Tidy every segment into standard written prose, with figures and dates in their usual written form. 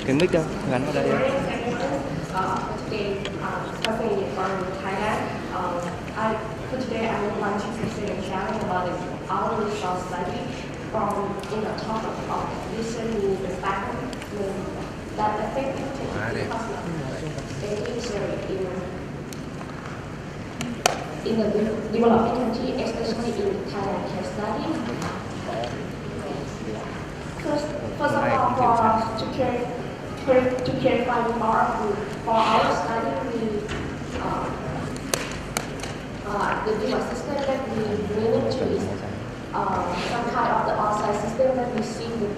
Cái mic đâu, gắn vào đây. Today I would like to consider sharing about our research study from in the topic of listening the faculty that affected in the developing country, especially in Thailand case study. First of all, to clarify more for our study, the device system that we mean to is some kind of the on-site system that we see with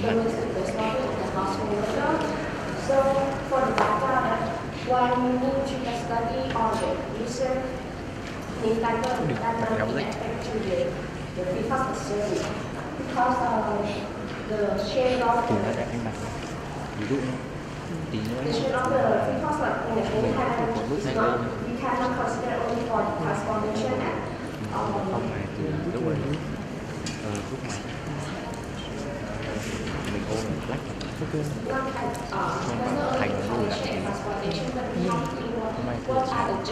domestic response of the household worker. So for the background, why we need to study on the user need factor that might affect to the because of service. Because the share of the share of the because like in the Thailand is not we cannot consider only for the transformation and what are the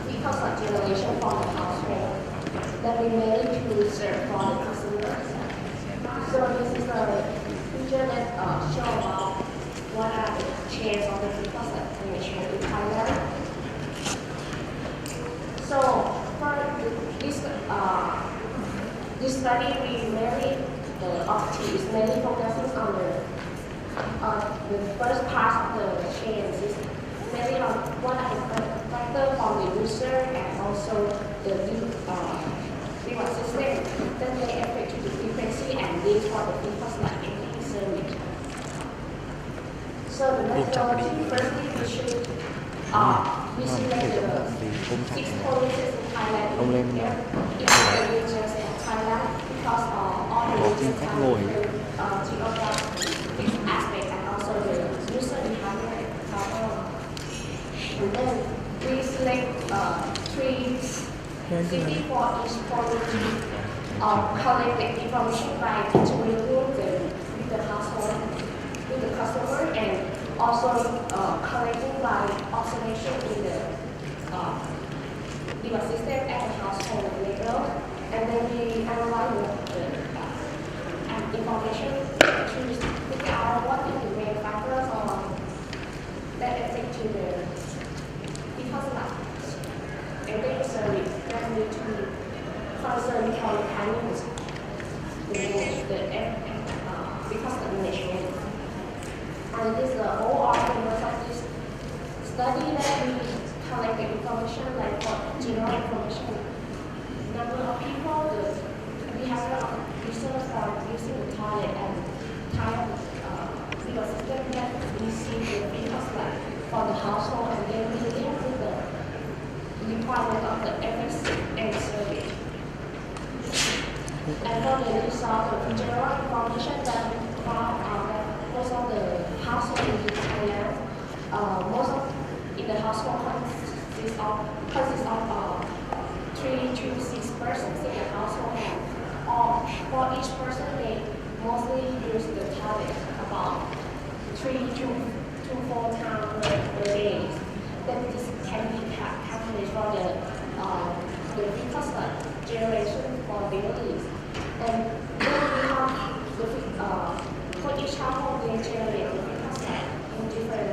because of generation from the household that we made to serve for the customers. So this is a picture that show about what are the shares of the because of generation in Thailand. So for this study, we mainly the objective is mainly focusing on the first part of the chains is mainly on what are the factors from the user and also the device system that may affect the frequency and needs for the people's like service. So the methodology firstly we should we select the 6 provinces in Thailand in the regions in Thailand because all the regions have this aspect and also the user behavior cover. And then we select 3 cities for each province collect the information by integrating with the household, with the customer, and also collecting by observation in the device system at the household level, and then we analyze the information to figure out what is the main factors that affect to the because every service that need to be concerned for the timing because of the management. And this is the overall purpose of this study that we collect the information like for general information, number of people, the behavior of users for using the toilet and time legal system that we see the because like for the household and then we link with the requirement of the FSM survey. And for the result of general information that we found that most of the household in Thailand, most of in the household consists of 3 to 6 persons in the household, or for each person they mostly use the toilet about 3 to 4 times per day. Then this can be calculated for the because generation for babies. And then we have for each household they generate the because in different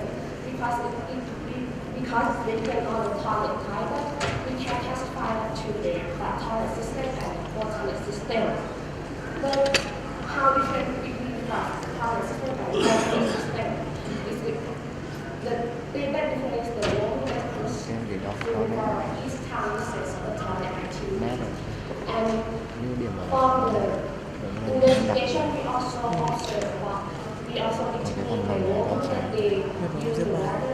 because they depend on the toilet type. We can classify to the toilet system and water system. Then how different between the toilet system and water system is the data difference the role that is for each town uses the toilet activity. And for the investigation we also observe we also determine the role that they use the water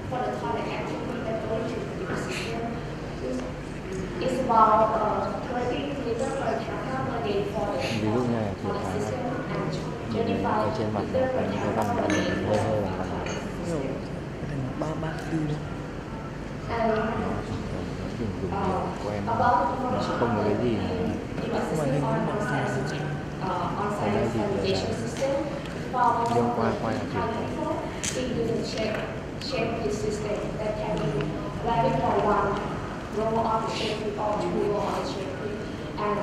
for the toilet activity that going to the system is about 20 liters per capita per day for the toilet system and 25 liters per capita per day for the and about the information on on-site sanitation system Liên quan quay là chuyện it uses shape his system that can be valid for one row of the shape or two rows of the shape. And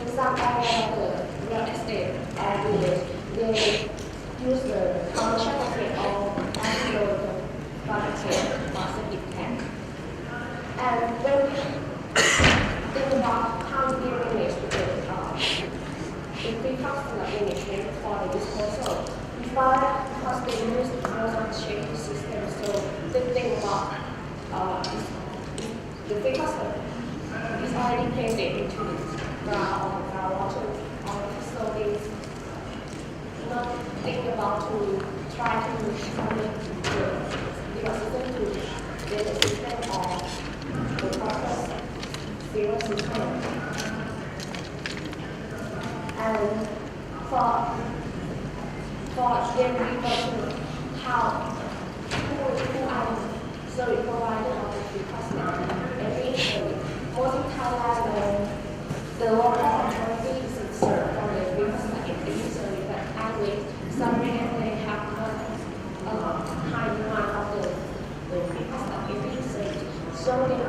in some areas of the real estate areas, they use the commercial market or the market or certificate. And when we think about how we manage the customer management for the disposal, because they use the most shape system, so the thing about the free customer is already placed into the groundwater, so they not think about to try to submit the system to the system or the process zero system. And for them, we go to how who are service provider of the free customer. And most in Thailand, the local authority is served for the free customer service, but actually some areas they have not high demand of the free customer service.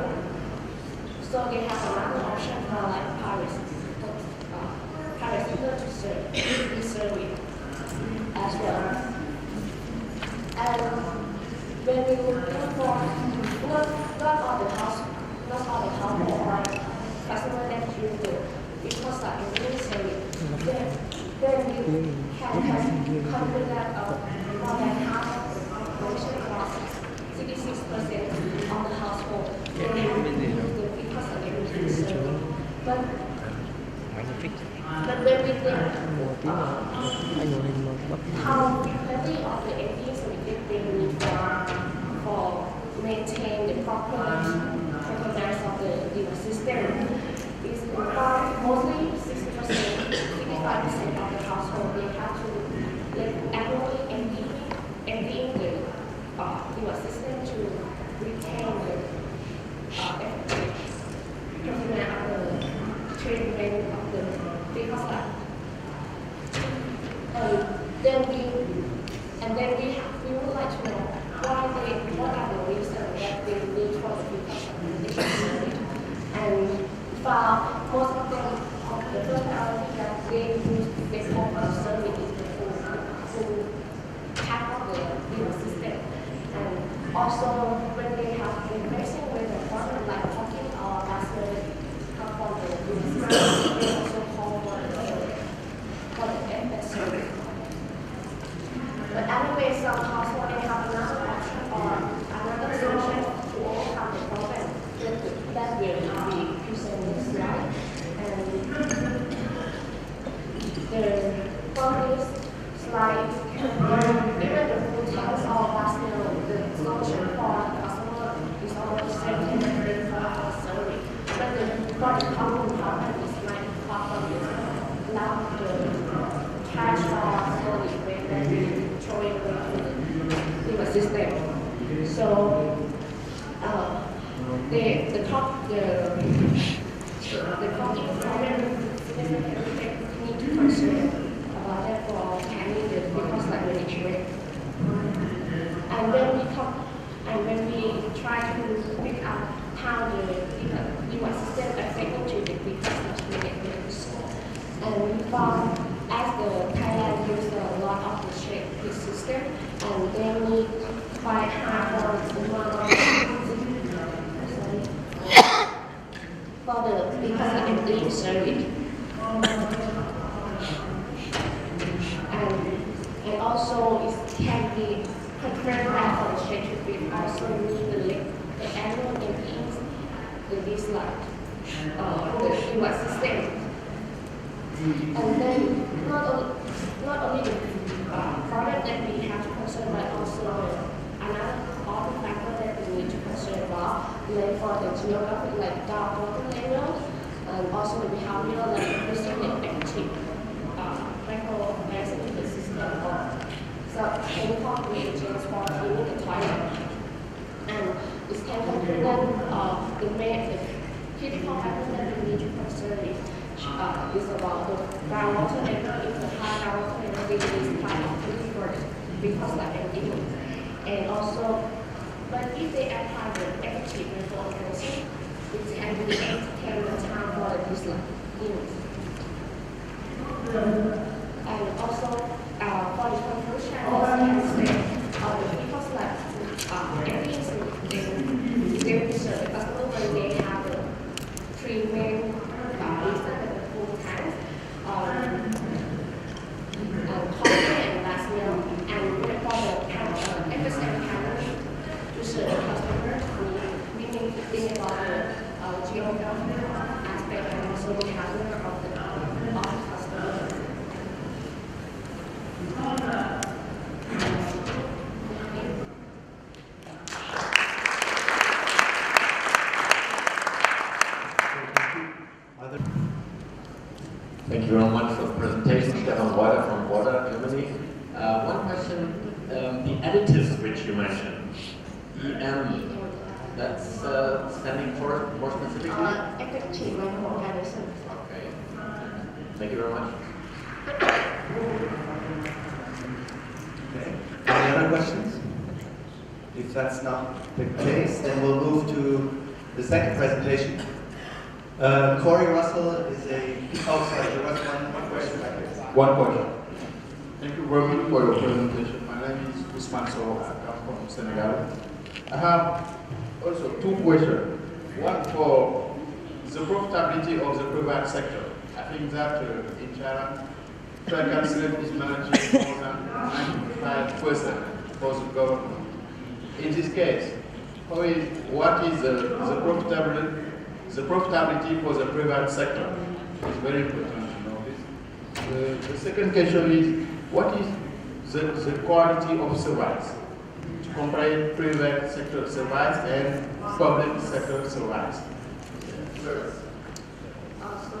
So they have another option for like Paris to serve this service as well. And when we look for not all the household or customer that use the because of the service, then we can conclude that more than half of the population, about 66% of the household, they have used the because of the service. But when we think how many of the APs they need for maintain the proper performance of the system is about mostly 60%, 65% of the household they have to annually emptying the system to retain the effective performance of the treatment of the because then we would like to know what are the reasons that they need for the because and for most of them the first priority that they use this open service is to tackle the system. And also when they have been facing with the problem like talking or asking come from the system, they also call for the FSM. But anyway, some household they have another option or another solution to overcome the problem that will be presented this slide. And the from this slide, even the food tanks or gas mill, the solution for the customer is almost the same thing for our service. But the common problem is like problem is lack the cash or service when we throw it away to the system. So the top problem need to concern about that for handling the because like management. And when we try to pick up how the system affected to the because management. And we found as the Thailand uses a lot of the shape this system and they need quite high for the because of empty service. And also it can be confirmed that for the shape to be also need the annual empties this like the system. And then not only the product that we have to concern, but also another other factor that we need to concern about, like for the geographic, like dark water level, and also the behavioral, like resilient active microorganisms in the system, or so chemical reagents for cleaning the toilet. And it can conclude that the critical factor that we need to consider is is about the groundwater level. If the high groundwater level, we is part of the first because like everything. And also, but if they apply the effective rainfall policy, it can be extend the time for the dislike units. And also, for the conclusion, because like everything is very research, customer when they have the three main reasons the full tanks, coffee and last meal, and for the FSM panel to serve the customer, meaning think about the geographical aspect and also the calendar of the customer. Thank you very much for the presentation, Stefan Weider from Water, Germany. One question, the additives which you mentioned, EM, that's standing for more specifically? Effective rainfall addition. Okay. Thank you very much. Okay. Any other questions? If that's not the case, then we'll move to the second presentation. Corey Russell is a... Oh, sorry, there was one question back there. One question. Thank you very much for your presentation. My name is Usman So. I come from Senegal. I have also two questions. One for the profitability of the private sector. I think that in China, China is managing more than 95% for the government. In this case, what is the profitability for the private sector? It's very important to know this. The second question is, what is the quality of service? To compare private sector service and public sector service. So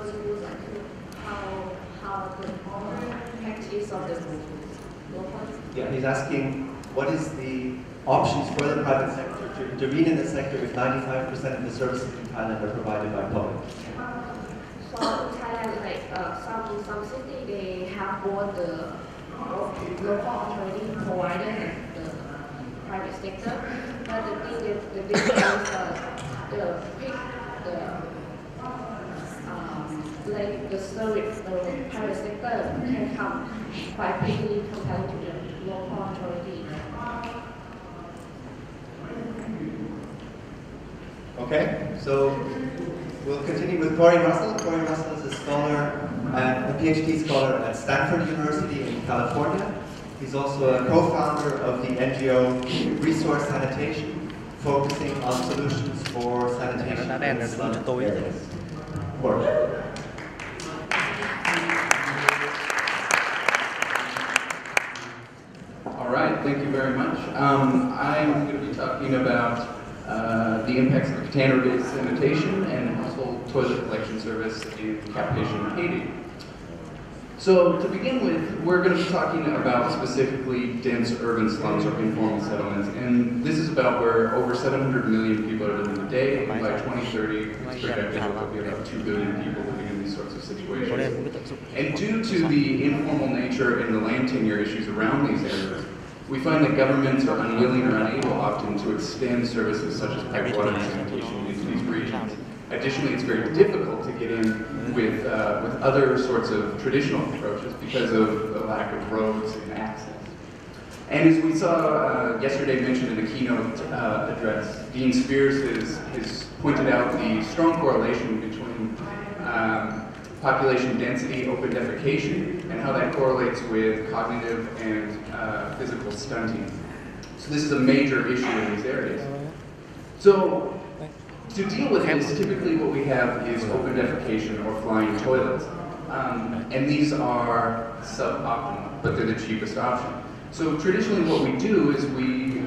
you would like to how the practice of the local. Yeah, he's asking what is the options for the private sector to intervene in the sector if 95% of the services in Thailand are provided by public? So in Thailand, like some city, they have both the local authority provider and the private sector. But the thing is, the difference like the service, the private sector can come quite quickly compared to the local authority. Okay, so we'll continue with Corey Russell. Corey Russell is a scholar, a PhD scholar at Stanford University in California. He's also a co-founder of the NGO Resource Sanitation, focusing on solutions for sanitation in slum areas. Corey. All right, thank you very much. I'm going to be talking about the impacts of container-based sanitation and household toilet collection service in Cap-Haitian Haiti. So to begin with, we're going to be talking about specifically dense urban slums or informal settlements, and this is about where over 700 million people are living today, and by 2030, it's projected there will be about 2 billion people living in these sorts of situations. And due to the informal nature and the land tenure issues around these areas, we find that governments are unwilling or unable often to extend services such as pipe water sanitation into these regions. Additionally, it's very difficult to get in with other sorts of traditional approaches because of the lack of roads and access. And as we saw yesterday mentioned in the keynote address, Dean Spears has pointed out the strong correlation between population density, open defecation, and how that correlates with cognitive and physical stunting. So this is a major issue in these areas. So to deal with this, typically what we have is open defecation or flying toilets. And these are suboptimal, but they're the cheapest option. So traditionally what we do is we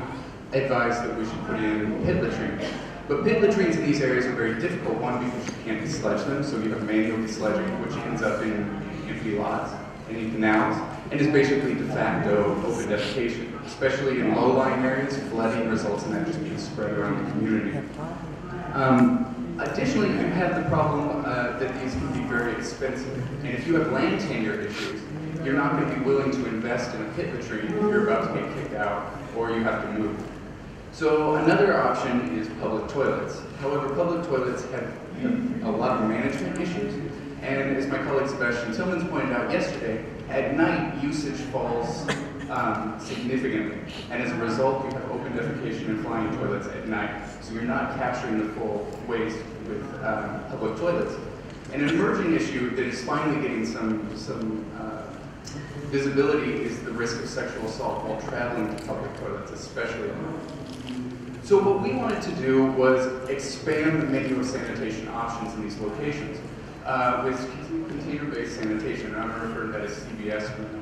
advise that we should put in pit latrines. But pit latrines in these areas are very difficult, one, because you can't desludge them, so you have manual desludging, which ends up in empty lots and in canals, and is basically de facto open defecation. Especially in low-lying areas, flooding results in that just being spread around the community. Additionally, you have the problem that these can be very expensive. And if you have land tenure issues, you're not going to be willing to invest in a pit latrine if you're about to get kicked out or you have to move. So another option is public toilets. However, public toilets have a lot of management issues. And as my colleague Sebastian Tillmans pointed out yesterday, at night usage falls significantly. And as a result, you have open defecation and flying toilets at night. So you're not capturing the full waste with public toilets. And an emerging issue that is finally getting some visibility is the risk of sexual assault while traveling to public toilets, especially at night. So what we wanted to do was expand the menu of sanitation options in these locations with container-based sanitation, and I'm going to refer to that as CBS from now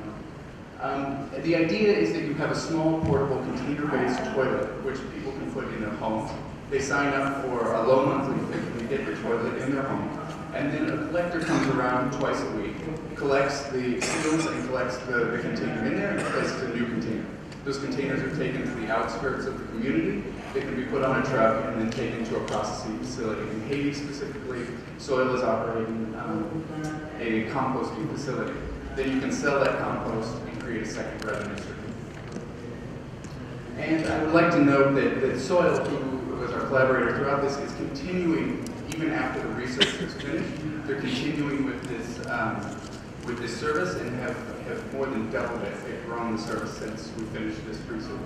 on. The idea is that you have a small portable container-based toilet which people can put in their homes. They sign up for a low monthly fee and they get the toilet in their home. And then a collector comes around twice a week, collects the seals and collects the container in there and places a new container. Those containers are taken to the outskirts of the community. They can be put on a truck and then taken to a processing facility. In Haiti specifically, Soil is operating a composting facility. Then you can sell that compost and create a second revenue stream. And I would like to note that Soil, who was our collaborator throughout this, is continuing even after the research is finished. They're continuing with this service and have more than doubled it. They've grown the service since we finished this research.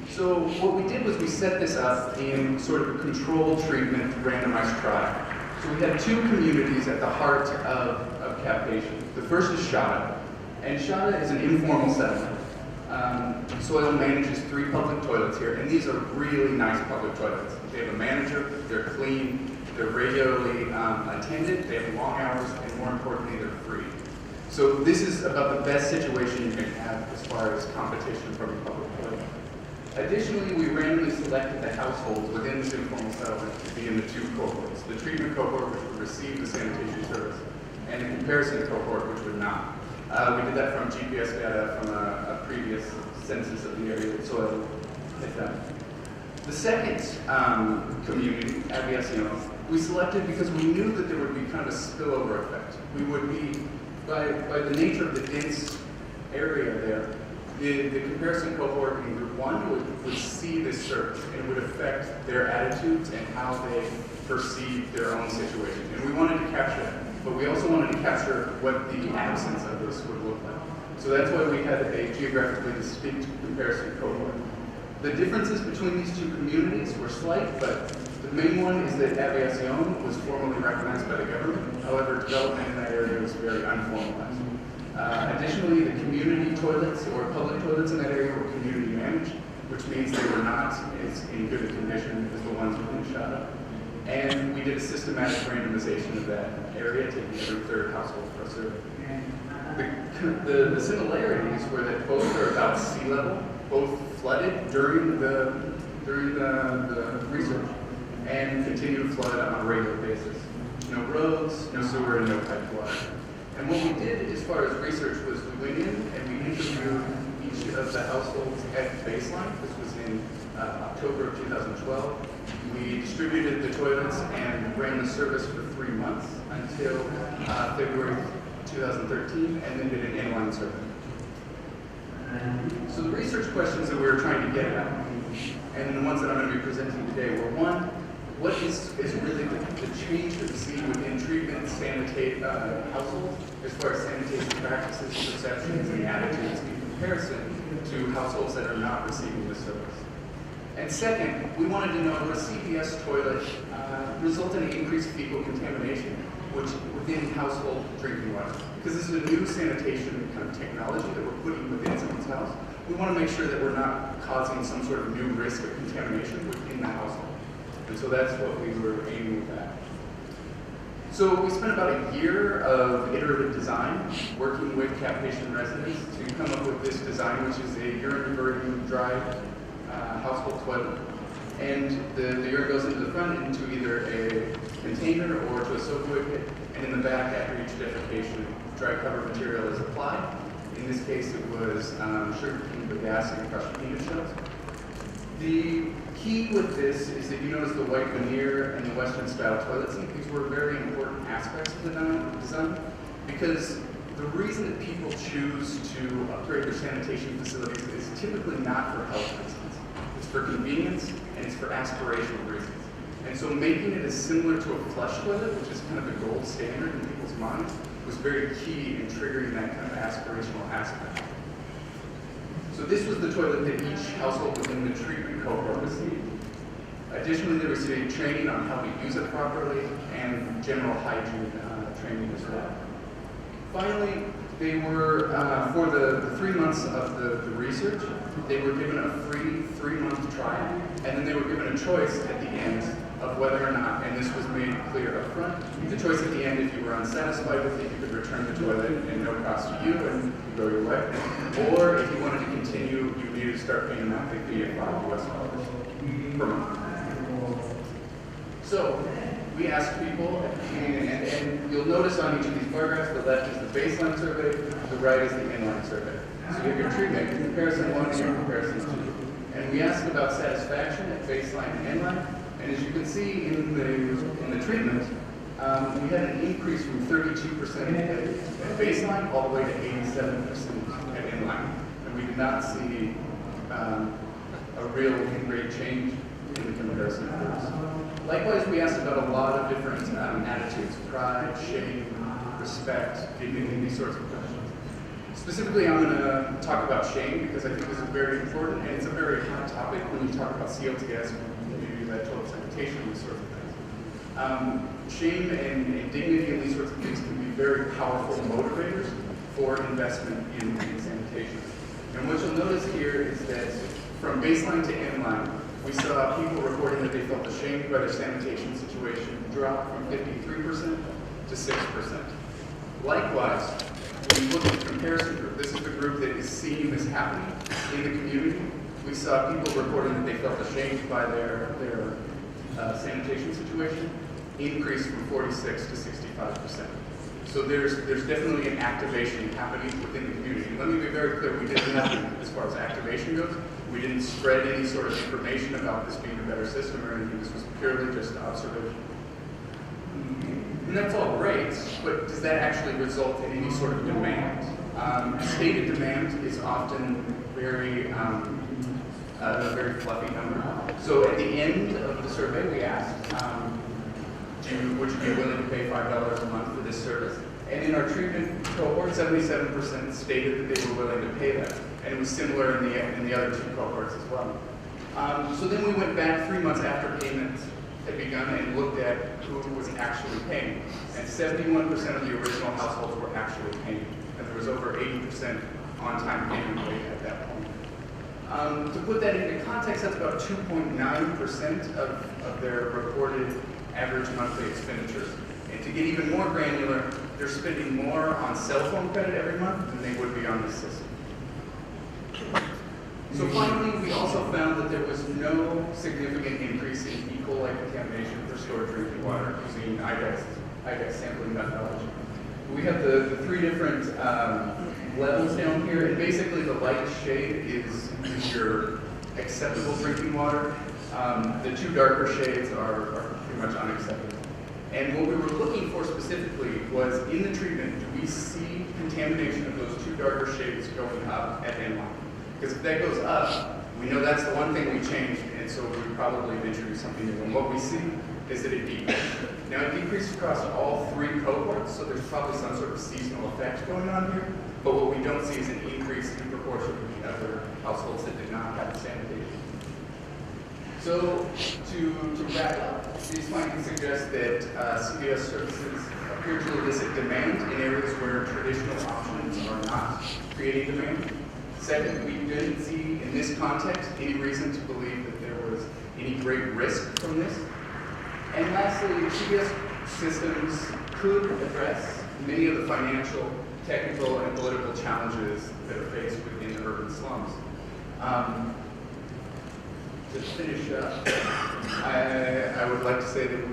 So what we did was we set this up in sort of a controlled treatment randomized trial. So we had two communities at the heart of Cap-Haitien. The first is Shada, and Shada is an informal settlement. Soil manages 3 public toilets here, and these are really nice public toilets. They have a manager, they're clean, they're regularly attended, they have long hours, and more importantly, they're free. So this is about the best situation you can have as far as competition from a public toilet. Additionally, we randomly selected the households within this informal settlement to be in the 2 cohorts. The treatment cohort, which would receive the sanitation service, and the comparison cohort, which would not. We did that from GPS data from a previous census of the area that Soil had done. The second community, Aviacion, we selected because we knew that there would be kind of a spillover effect. We would be, by the nature of the dense area there, the comparison cohort in group 1 would see this service, and it would affect their attitudes and how they perceive their own situation. And we wanted to capture that, but we also wanted to capture what the absence of this would look like. So that's why we had a geographically distinct comparison cohort. The differences between these 2 communities were slight, but the main one is that Aviacion was formally recognized by the government. However, development in that area was very unformalized. Additionally, the community toilets or public toilets in that area were community managed, which means they were not as in good a condition as the ones within Shada. And we did a systematic randomization of that area, taking every 3rd household for a survey. The similarities were that both are about sea level, both flooded during the research, and continue to flood on a regular basis. No roads, no sewer, and no piped water. And what we did as far as research was we went in and we interviewed each of the households at baseline. This was in October of 2012. We distributed the toilets and ran the service for 3 months until February 2013, and then did an inline survey. So the research questions that we were trying to get at, and the ones that I'm going to be presenting today, were 1, what is really the change that we see within treatment households as far as sanitation practices, perceptions, and attitudes in comparison to households that are not receiving this service? And second, we wanted to know if a CBS toilet result in increased fecal contamination within household drinking water. Because this is a new sanitation kind of technology that we're putting within someone's house. We want to make sure that we're not causing some sort of new risk of contamination within the household. And so that's what we were aiming with that. So we spent about a year of iterative design, working with Cap-Haitien residents to come up with this design, which is a urine diverting dry household toilet. And the urine goes into the front into either a container or to a soak wicket, and in the back, after each defecation, dry cover material is applied. In this case, it was sugar cane bagasse and crushed peanut shells. The key with this is that you notice the white veneer and the Western style toilet seat. These were very important aspects of the design because the reason that people choose to upgrade their sanitation facilities is typically not for health reasons. It's for convenience and it's for aspirational reasons. And so making it as similar to a flush toilet, which is kind of the gold standard in people's minds, was very key in triggering that kind of aspirational aspect. So this was the toilet that each household within the treatment cohort received. Additionally, they received training on how to use it properly and general hygiene training as well. Finally, they were, for the 3 months of the research, they were given a free 3-month trial, and then they were given a choice at the end of whether or not, and this was made clear up front, the choice at the end, if you were unsatisfied with it, you could return the toilet at no cost to you and you go your way. Or if you wanted to continue, you needed to start paying a monthly fee of $5 US per month. So, we asked people, and you'll notice on each of these bar graphs, the left is the baseline survey, the right is the inline survey. So you have your treatment, comparison 1 and your comparison 2. And we asked about satisfaction at baseline and inline. And as you can see in the treatment, we had an increase from 32% at baseline all the way to 87% at inline. And we did not see a real great change in the comparison groups. Likewise, we asked about a lot of different attitudes: pride, shame, respect, dignity, these sorts of questions. Specifically, I'm going to talk about shame because I think this is very important, and it's a very hot topic when you talk about CLTS, community-led total sanitation, these sorts of things. Shame and dignity and these sorts of things can be very powerful motivators for investment in sanitation. And what you'll notice here is that from baseline to inline, we saw people reporting that they felt ashamed by their sanitation situation drop from 53% to 6%. Likewise, when you look at the comparison group, this is the group that is seeing this happening in the community. We saw people reporting that they felt ashamed by their sanitation situation increase from 46 to 65%. So there's definitely an activation happening within the community. Let me be very clear, we did nothing as far as activation goes. We didn't spread any sort of information about this being a better system or anything. This was purely just observation. And that's all great, but does that actually result in any sort of demand? Stated demand is often very, a very fluffy number. So at the end of the survey, we asked, would you be willing to pay $5 a month for this service? And in our treatment cohort, 77% stated that they were willing to pay that. And it was similar in the other 2 cohorts as well. So then we went back 3 months after payment had begun and looked at who was actually paying. And 71% of the original households were actually paying. And there was over 80% on-time payment rate at that point. To put that into context, that's about 2.9% of their reported average monthly expenditures. And to get even more granular, they're spending more on cell phone credit every month than they would be on this system. So finally, we also found that there was no significant increase in E. coli contamination for stored drinking water using IDEX sampling methodology. We have the 3 different levels down here, and basically the light shade is your acceptable drinking water. The 2 darker shades are pretty much unacceptable. And what we were looking for specifically was, in the treatment, do we see contamination of those 2 darker shades going up at inline? Because if that goes up, we know that's the one thing we changed, and so we probably introduced something new. And what we see is that it decreased. Now it decreased across all 3 cohorts, so there's probably some sort of seasonal effect going on here. But what we don't see is an increase in proportion with the other households that did not have sanitation. So to wrap up, these findings suggest that CVS services appear to elicit demand in areas where traditional options are not creating demand. Second, we didn't see in this context any reason to believe that there was any great risk from this. And lastly, CVS systems could address many of the financial, technical, and political challenges that are faced within urban slums. To finish up, I would like to say that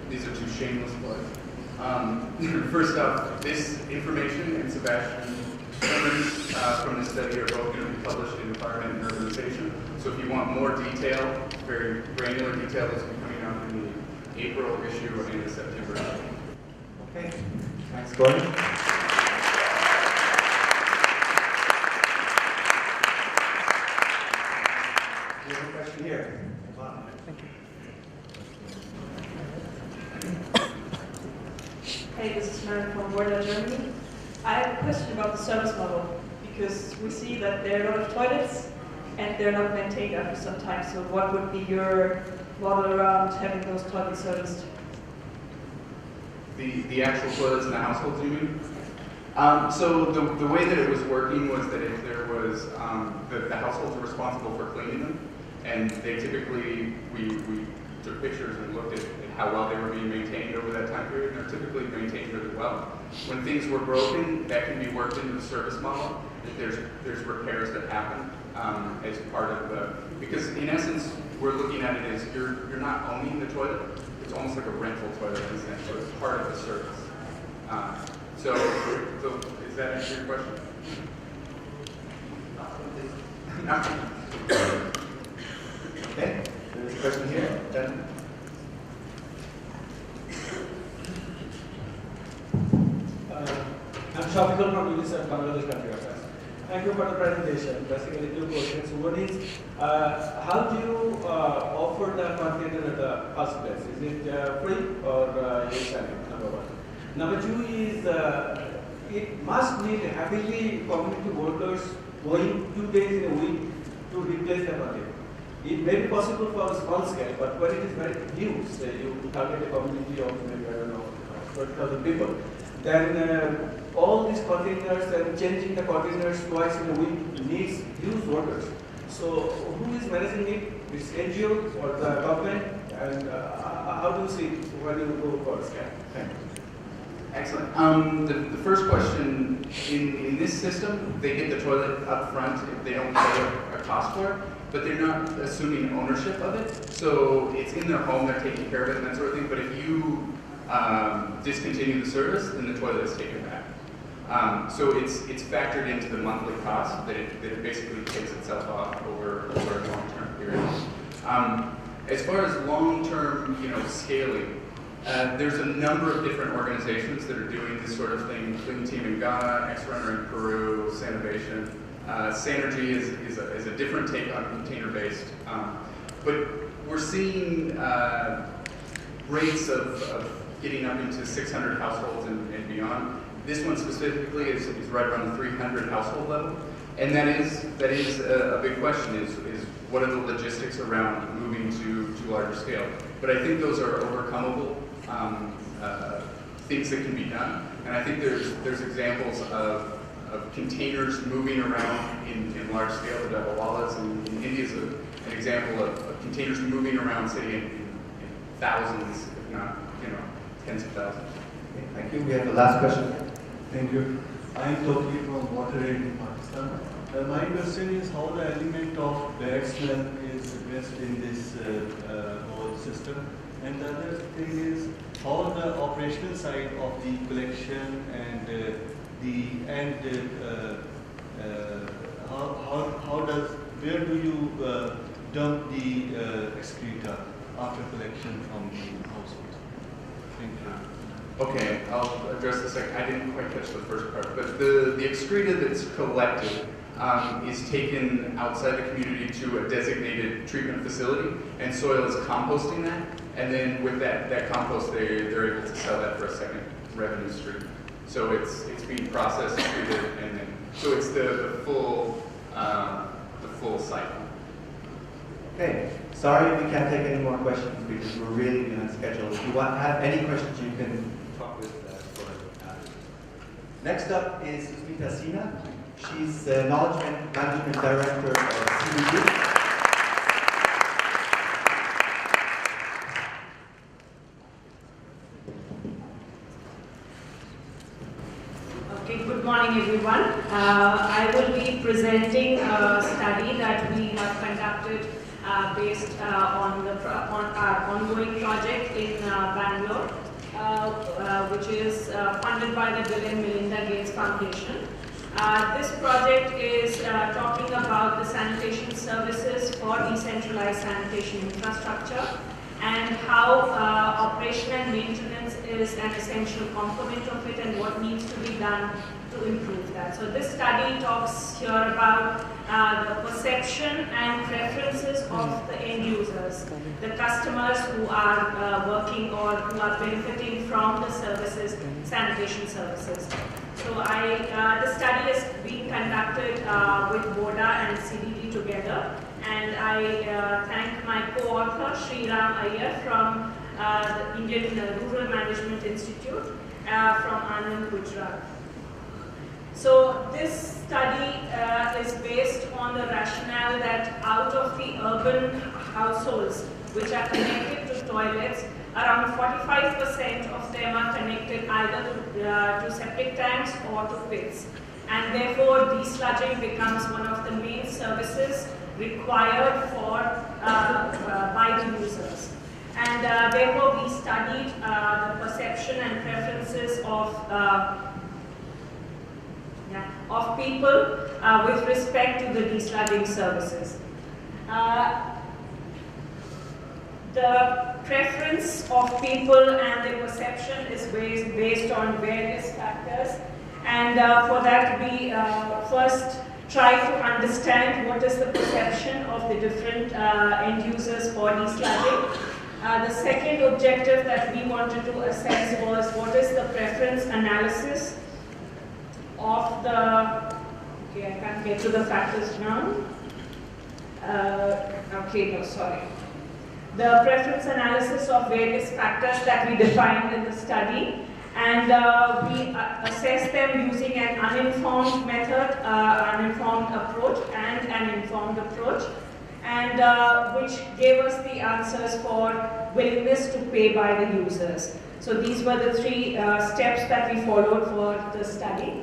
these are 2 shameless plugs. First off, this information, and Sebastian Summaries from this study are both going to be published in Environment and Urbanization. So if you want more detail, very granular detail, this will be coming out in the April issue and the September issue. Okay, thanks, Gordon. We have a question here. Thank you. Hey, this is Maren from Border, Germany. I have a question about the service model, because we see that there are a lot of toilets and they're not maintained after some time. So what would be your model around having those toilets serviced? The actual toilets in the households, you mean? So the way that it was working was that if there was, the households were responsible for cleaning them, and they typically, we took pictures and looked at how well they were being maintained over that time period, and they're typically maintained really well. When things were broken, that can be worked into the service model. There's repairs that happen as part of the, because in essence, we're looking at it as you're not owning the toilet. It's almost like a rental toilet in a sense, so it's part of the service. So is that answer your question? Okay, there's a question here. Then. I'm Shafiqul from UNICEF Bangladesh Country Affairs. Thank you for the presentation. Basically, two questions. One is, how do you offer the container at the first place? Is it free or you sell it? Number one. Number two is, it must need heavily community workers going 2 days in a week to replace the container. It may be possible for a small scale, but when it is very huge, say you target a community of maybe, I don't know, 20,000 people, then all these containers and changing the containers twice in a week needs huge workers. So who is managing it? It's NGO or the government? And how do you see it when you go for a scale? Thank you. Excellent. The first question, in this system, they get the toilet up front if they don't pay a cost for it, but they're not assuming ownership of it. So it's in their home, they're taking care of it and that sort of thing, but if you discontinue the service, then the toilet is taken back. So it's factored into the monthly cost that it basically takes itself off over a long-term period. As far as long-term, scaling, there's a number of different organizations that are doing this sort of thing. Clean Team in Ghana, X-Runner in Peru, Sanovation. Sanergy is a different take on container-based. But we're seeing rates of getting up into 600 households and beyond. This one specifically is right around the 300 household level. And that is a big question, is what are the logistics around moving to larger scale? But I think those are overcomable things that can be done. And I think there's examples of containers moving around in large scale. The Dabawalas in India is an example of containers moving around, say, in thousands, if not, tens of thousands. Okay, thank you. We have the last question. Thank you. I am totally from WaterAid in Pakistan. My question is how the element of bad smell is addressed in this whole system. And the other thing is how the operational side of the collection and where do you dump the excreta after collection from the household? Thank you. Okay, I'll address the second. I didn't quite catch the first part, but the excreta that's collected is taken outside the community to a designated treatment facility, and soil is composting that, and then with that compost, they're able to sell that for a second revenue stream. So it's being processed, treated, and then so it's the full cycle. Okay, sorry we can't take any more questions because we're really behind schedule. If you have any questions, you can talk with Gordon after. Next up is Smita Sina. She's the Knowledge Management Director of CBD. Okay, good morning everyone. I will be presenting a study that we have conducted based on our ongoing project in Bangalore, which is funded by the Bill and Melinda Gates Foundation. This project is talking about the sanitation services for decentralized sanitation infrastructure and how operation and maintenance is an essential component of it and what needs to be done to improve that. So this study talks here about the perception and preferences of the end users, the customers who are working or who are benefiting from the services, sanitation services. So the study is being conducted with BODA and CDD together, and I thank my co-author Sriram Iyer from the Indian Rural Management Institute from Anand, Gujarat. So this study is based on the rationale that out of the urban households which are connected to toilets, around 45% of them are connected either to septic tanks or to pits. And therefore, desludging becomes one of the main services required for by the users. And therefore, we studied the perception and preferences of people with respect to the desludging services. The preference of people and their perception is based on various factors, and for that we first try to understand what is the perception of the different end users for desludging. The second objective that we wanted to assess was what is the preference analysis of the, okay, I can't get to the factors now. The preference analysis of various factors that we defined in the study, and we assess them using an uninformed method, uninformed approach, and an informed approach, and which gave us the answers for willingness to pay by the users. So these were the three steps that we followed for the study.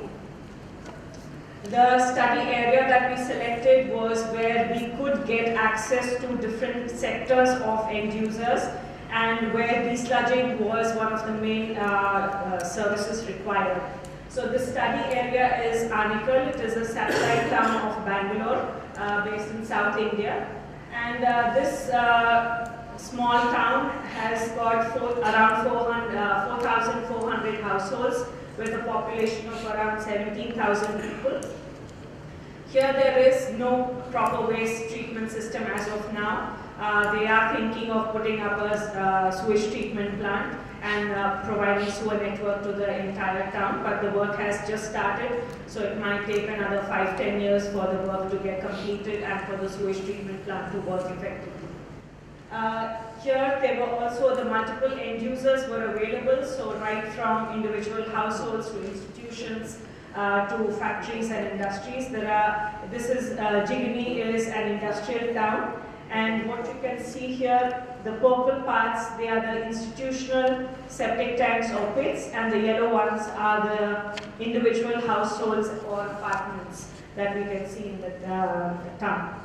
The study area that we selected was where we could get access to different sectors of end users and where desludging was one of the main services required. So the study area is Anikal. It is a satellite town of Bangalore based in South India. And this small town has got around 4,400 households with a population of around 17,000 people. Here there is no proper waste treatment system as of now. They are thinking of putting up a sewage treatment plant and providing sewer network to the entire town, but the work has just started, so it might take another 5-10 years for the work to get completed and for the sewage treatment plant to work effectively. Here there were also the multiple end users were available, so right from individual households to institutions to factories and industries. Jigani is an industrial town, and what you can see here, the purple parts, they are the institutional septic tanks or pits, and the yellow ones are the individual households or apartments that we can see in the town.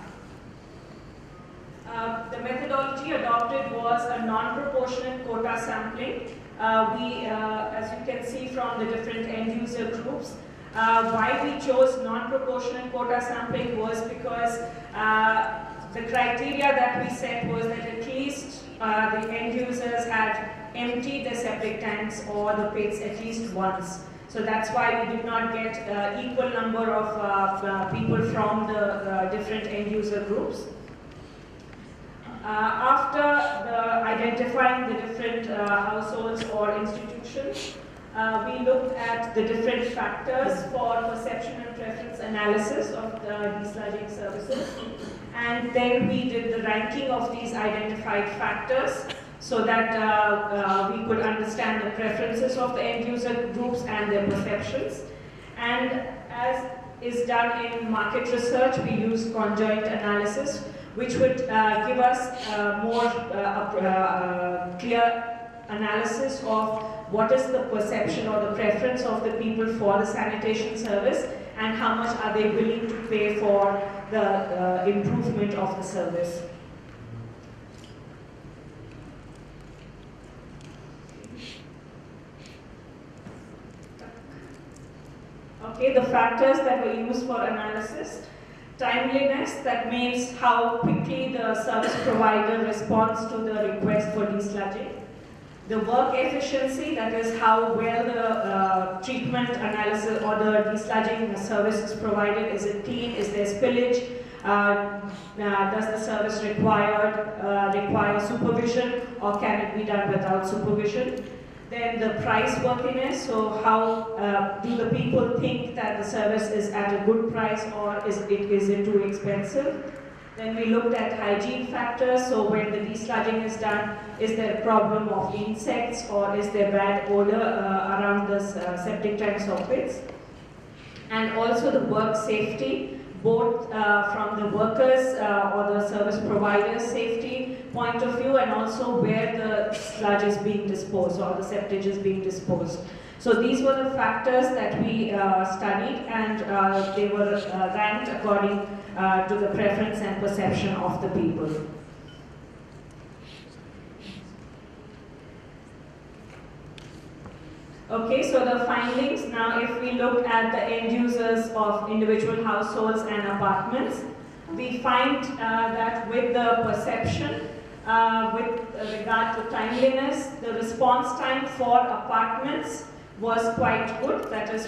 The methodology adopted was a non-proportionate quota sampling. As you can see from the different end user groups, why we chose non-proportionate quota sampling was because the criteria that we set was that at least the end users had emptied the septic tanks or the pits at least once. So that's why we did not get equal number of people from the different end user groups. After identifying the different households or institutions, we looked at the different factors for perception and preference analysis of the desludging services, and then we did the ranking of these identified factors so that we could understand the preferences of the end user groups and their perceptions. And as is done in market research, we use conjoint analysis, which would give us more clear analysis of what is the perception or the preference of the people for the sanitation service and how much are they willing to pay for the improvement of the service. Okay, the factors that were used for analysis. Timeliness, that means how quickly the service provider responds to the request for desludging. The work efficiency, that is how well the treatment analysis or the desludging service is provided. Is it clean? Is there spillage? Does the service require supervision, or can it be done without supervision? Then the price worthiness, so how do the people think that the service is at a good price, or is it too expensive? Then we looked at hygiene factors, so when the desludging is done, is there a problem of insects, or is there bad odor around the septic tanks or pits? And also the work safety, both from the workers or the service providers' safety point of view, and also where the sludge is being disposed or the septage is being disposed. So these were the factors that we studied, and they were ranked according to the preference and perception of the people. Okay, so the findings, now if we look at the end users of individual households and apartments, we find that with the perception, with regard to timeliness, the response time for apartments was quite good, that is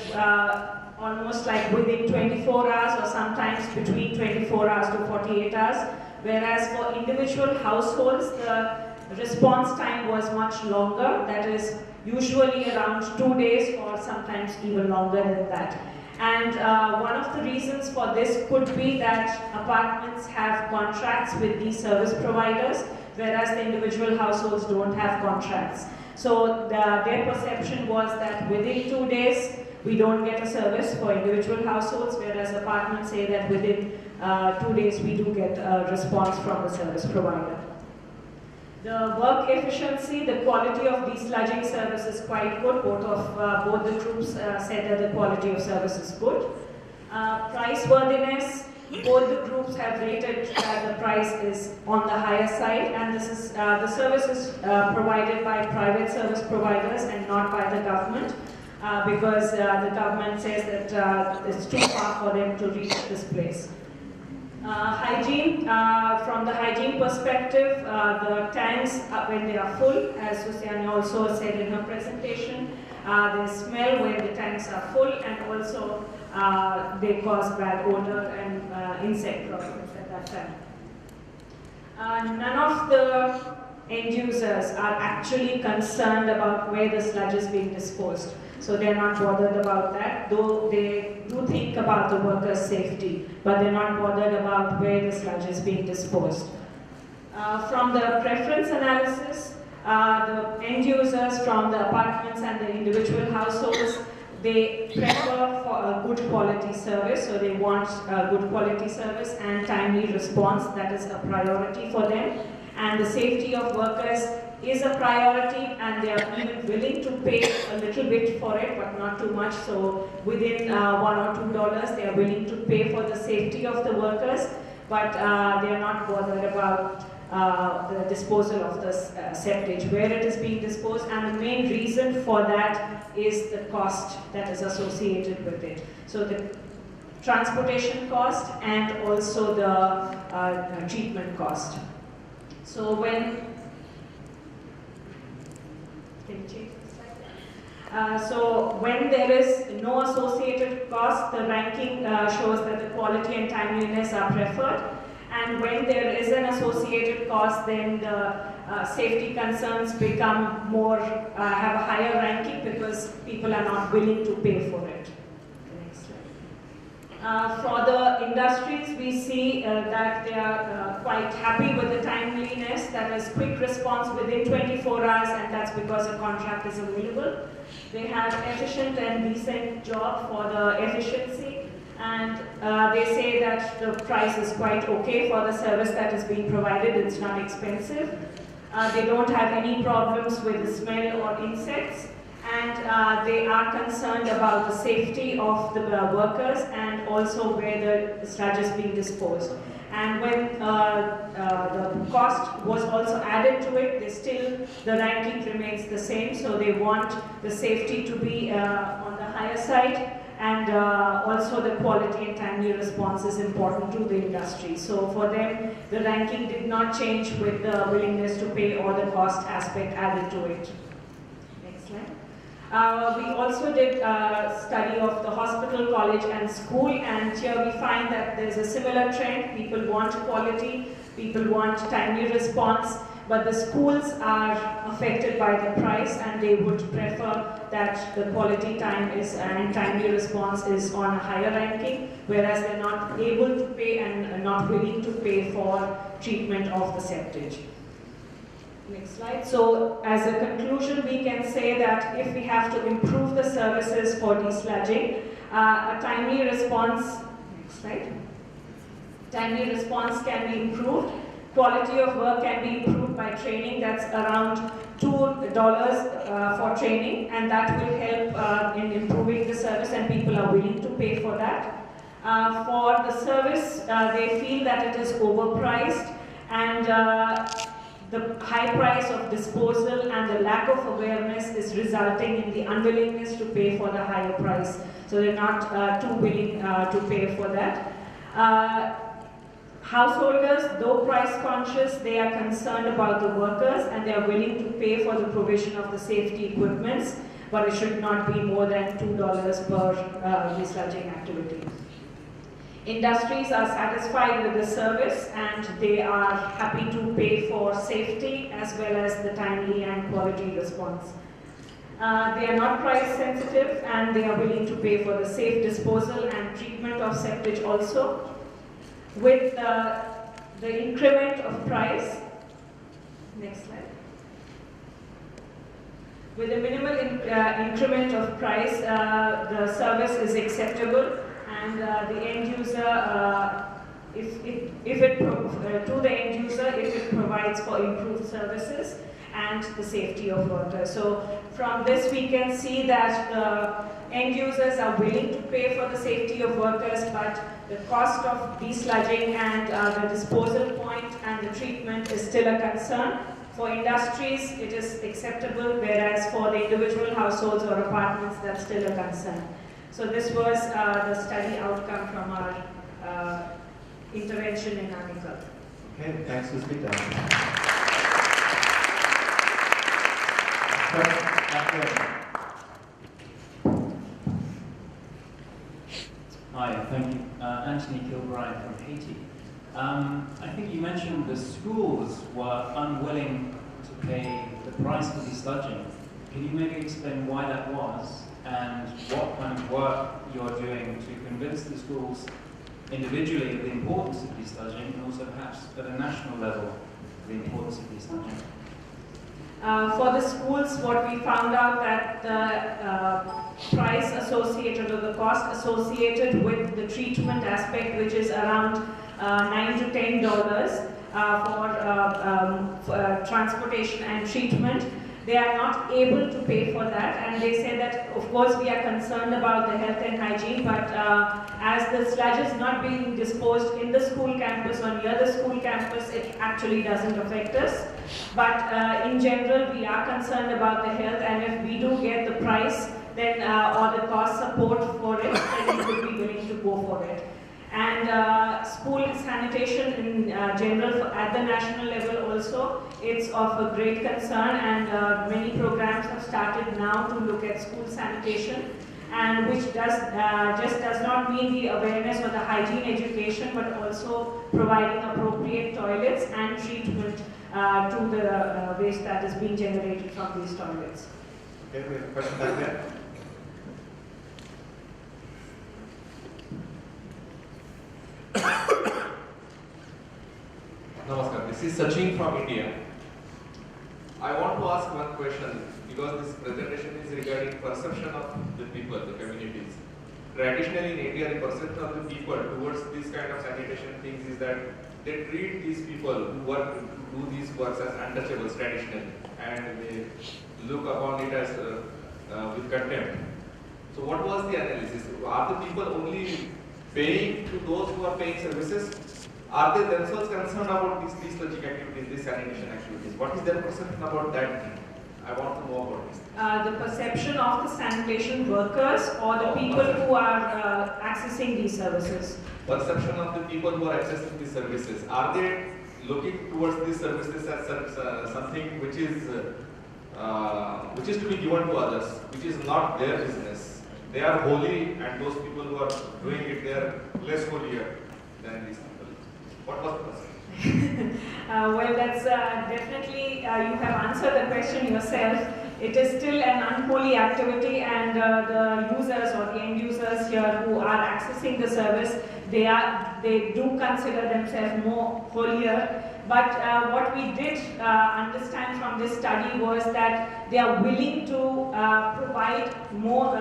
almost like within 24 hours or sometimes between 24 hours to 48 hours, whereas for individual households, the response time was much longer, that is usually around 2 days or sometimes even longer than that. And one of the reasons for this could be that apartments have contracts with these service providers, whereas the individual households don't have contracts. So their perception was that within 2 days, we don't get a service for individual households, whereas apartments say that within 2 days, we do get a response from the service provider. The work efficiency, the quality of desludging service is quite good. Both the groups said that the quality of service is good. Price worthiness, both the groups have rated that the price is on the higher side, and this is the service is provided by private service providers and not by the government, because the government says that it's too far for them to reach this place. Hygiene, from the hygiene perspective, the tanks, when they are full, as Susiani also said in her presentation, they smell when the tanks are full, and also they cause bad odor and insect problems at that time. None of the end users are actually concerned about where the sludge is being disposed. So they're not bothered about that, though they do think about the workers' safety, but they're not bothered about where the sludge is being disposed. From the preference analysis, the end users from the apartments and the individual households, they prefer for a good quality service, so they want a good quality service and timely response. That is a priority for them. And the safety of workers is a priority, and they are even willing to pay a little bit for it, but not too much. So within $1 or $2, they are willing to pay for the safety of the workers, but they are not bothered about the disposal of the septage, where it is being disposed, and the main reason for that is the cost that is associated with it. So the transportation cost and also the treatment cost. So when so when there is no associated cost, the ranking shows that the quality and timeliness are preferred. And when there is an associated cost, then the safety concerns become more, have a higher ranking because people are not willing to pay for it. Next slide. For the industries, we see that they are quite happy with the timeliness, that is quick response within 24 hours, and that's because a contract is available. They have efficient and decent job for the efficiency, and they say that the price is quite okay for the service that is being provided. It's not expensive. They don't have any problems with the smell or insects, and they are concerned about the safety of the workers and also where the sludge is being disposed. And when the cost was also added to it, the ranking remains the same. So they want the safety to be on the higher side, and also the quality and timely response is important to the industry. So for them, the ranking did not change with the willingness to pay or the cost aspect added to it. Next slide. We also did a study of the hospital, college and school, and here we find that there's a similar trend. People want quality, people want timely response, but the schools are affected by the price and they would prefer that the quality time is and timely response is on a higher ranking, whereas they're not able to pay and not willing to pay for treatment of the septage. Next slide. So as a conclusion, we can say that if we have to improve the services for desludging, a timely response, next slide, timely response can be improved. Quality of work can be improved by training. That's around $2 for training, and that will help in improving the service, and people are willing to pay for that. For the service, they feel that it is overpriced, and the high price of disposal and the lack of awareness is resulting in the unwillingness to pay for the higher price. So they're not too willing to pay for that. Householders, though price conscious, they are concerned about the workers and they are willing to pay for the provision of the safety equipments, but it should not be more than $2 per desludging activity. Industries are satisfied with the service and they are happy to pay for safety as well as the timely and quality response. They are not price sensitive and they are willing to pay for the safe disposal and treatment of septage also. With the increment of price, next slide. With a minimal increment of price, the service is acceptable, and the end user, to the end user, if it provides for improved services and the safety of workers. So from this we can see that the end users are willing to pay for the safety of workers, but the cost of desludging and the disposal point and the treatment is still a concern. For industries, it is acceptable, whereas for the individual households or apartments, that's still a concern. So this was the study outcome from our intervention in agriculture. Okay, thanks for speaking. Hi, thank you. Anthony Kilbride from Haiti. I think you mentioned the schools were unwilling to pay the price for desludging. Can you maybe explain why that was and what kind of work you're doing to convince the schools individually of the importance of desludging and also perhaps at a national level the importance of desludging? For the schools, what we found out that the price associated or the cost associated with the treatment aspect, which is around $9 to $10 for transportation and treatment, they are not able to pay for that, and they say that of course we are concerned about the health and hygiene, but as the sludge is not being disposed in the school campus or near the school campus, it actually doesn't affect us. But in general, we are concerned about the health, and if we do get the price then or the cost support for it, then we could be willing to go for it. And school sanitation in general at the national level also, it's of a great concern, and many programs have started now to look at school sanitation, and which just does not mean the awareness or the hygiene education, but also providing appropriate toilets and treatment to the waste that is being generated from these toilets. Okay, we have a question back there. Namaskar, this is Sachin from India. I want to ask one question because this presentation is regarding perception of the people, the communities. Traditionally in India, the perception of the people towards this kind of sanitation things is that they treat these people who do these works as untouchables traditionally, and they look upon it as with contempt. So what was the analysis? Are the people only paying to those who are paying services? Are they themselves concerned about these logic activities, these sanitation activities? What is their perception about that? I want to know about this. The perception of the sanitation workers or the people who are accessing these services? Perception of the people who are accessing these services. Are they looking towards these services as something which is to be given to others, which is not their business? They are holy, and those people who are doing it, they are less holier than these people. What was the question? Well, that's definitely, you have answered the question yourself. It is still an unholy activity, and the users or the end users here who are accessing the service, they do consider themselves more holier. But what we did understand from this study was that they are willing to provide more,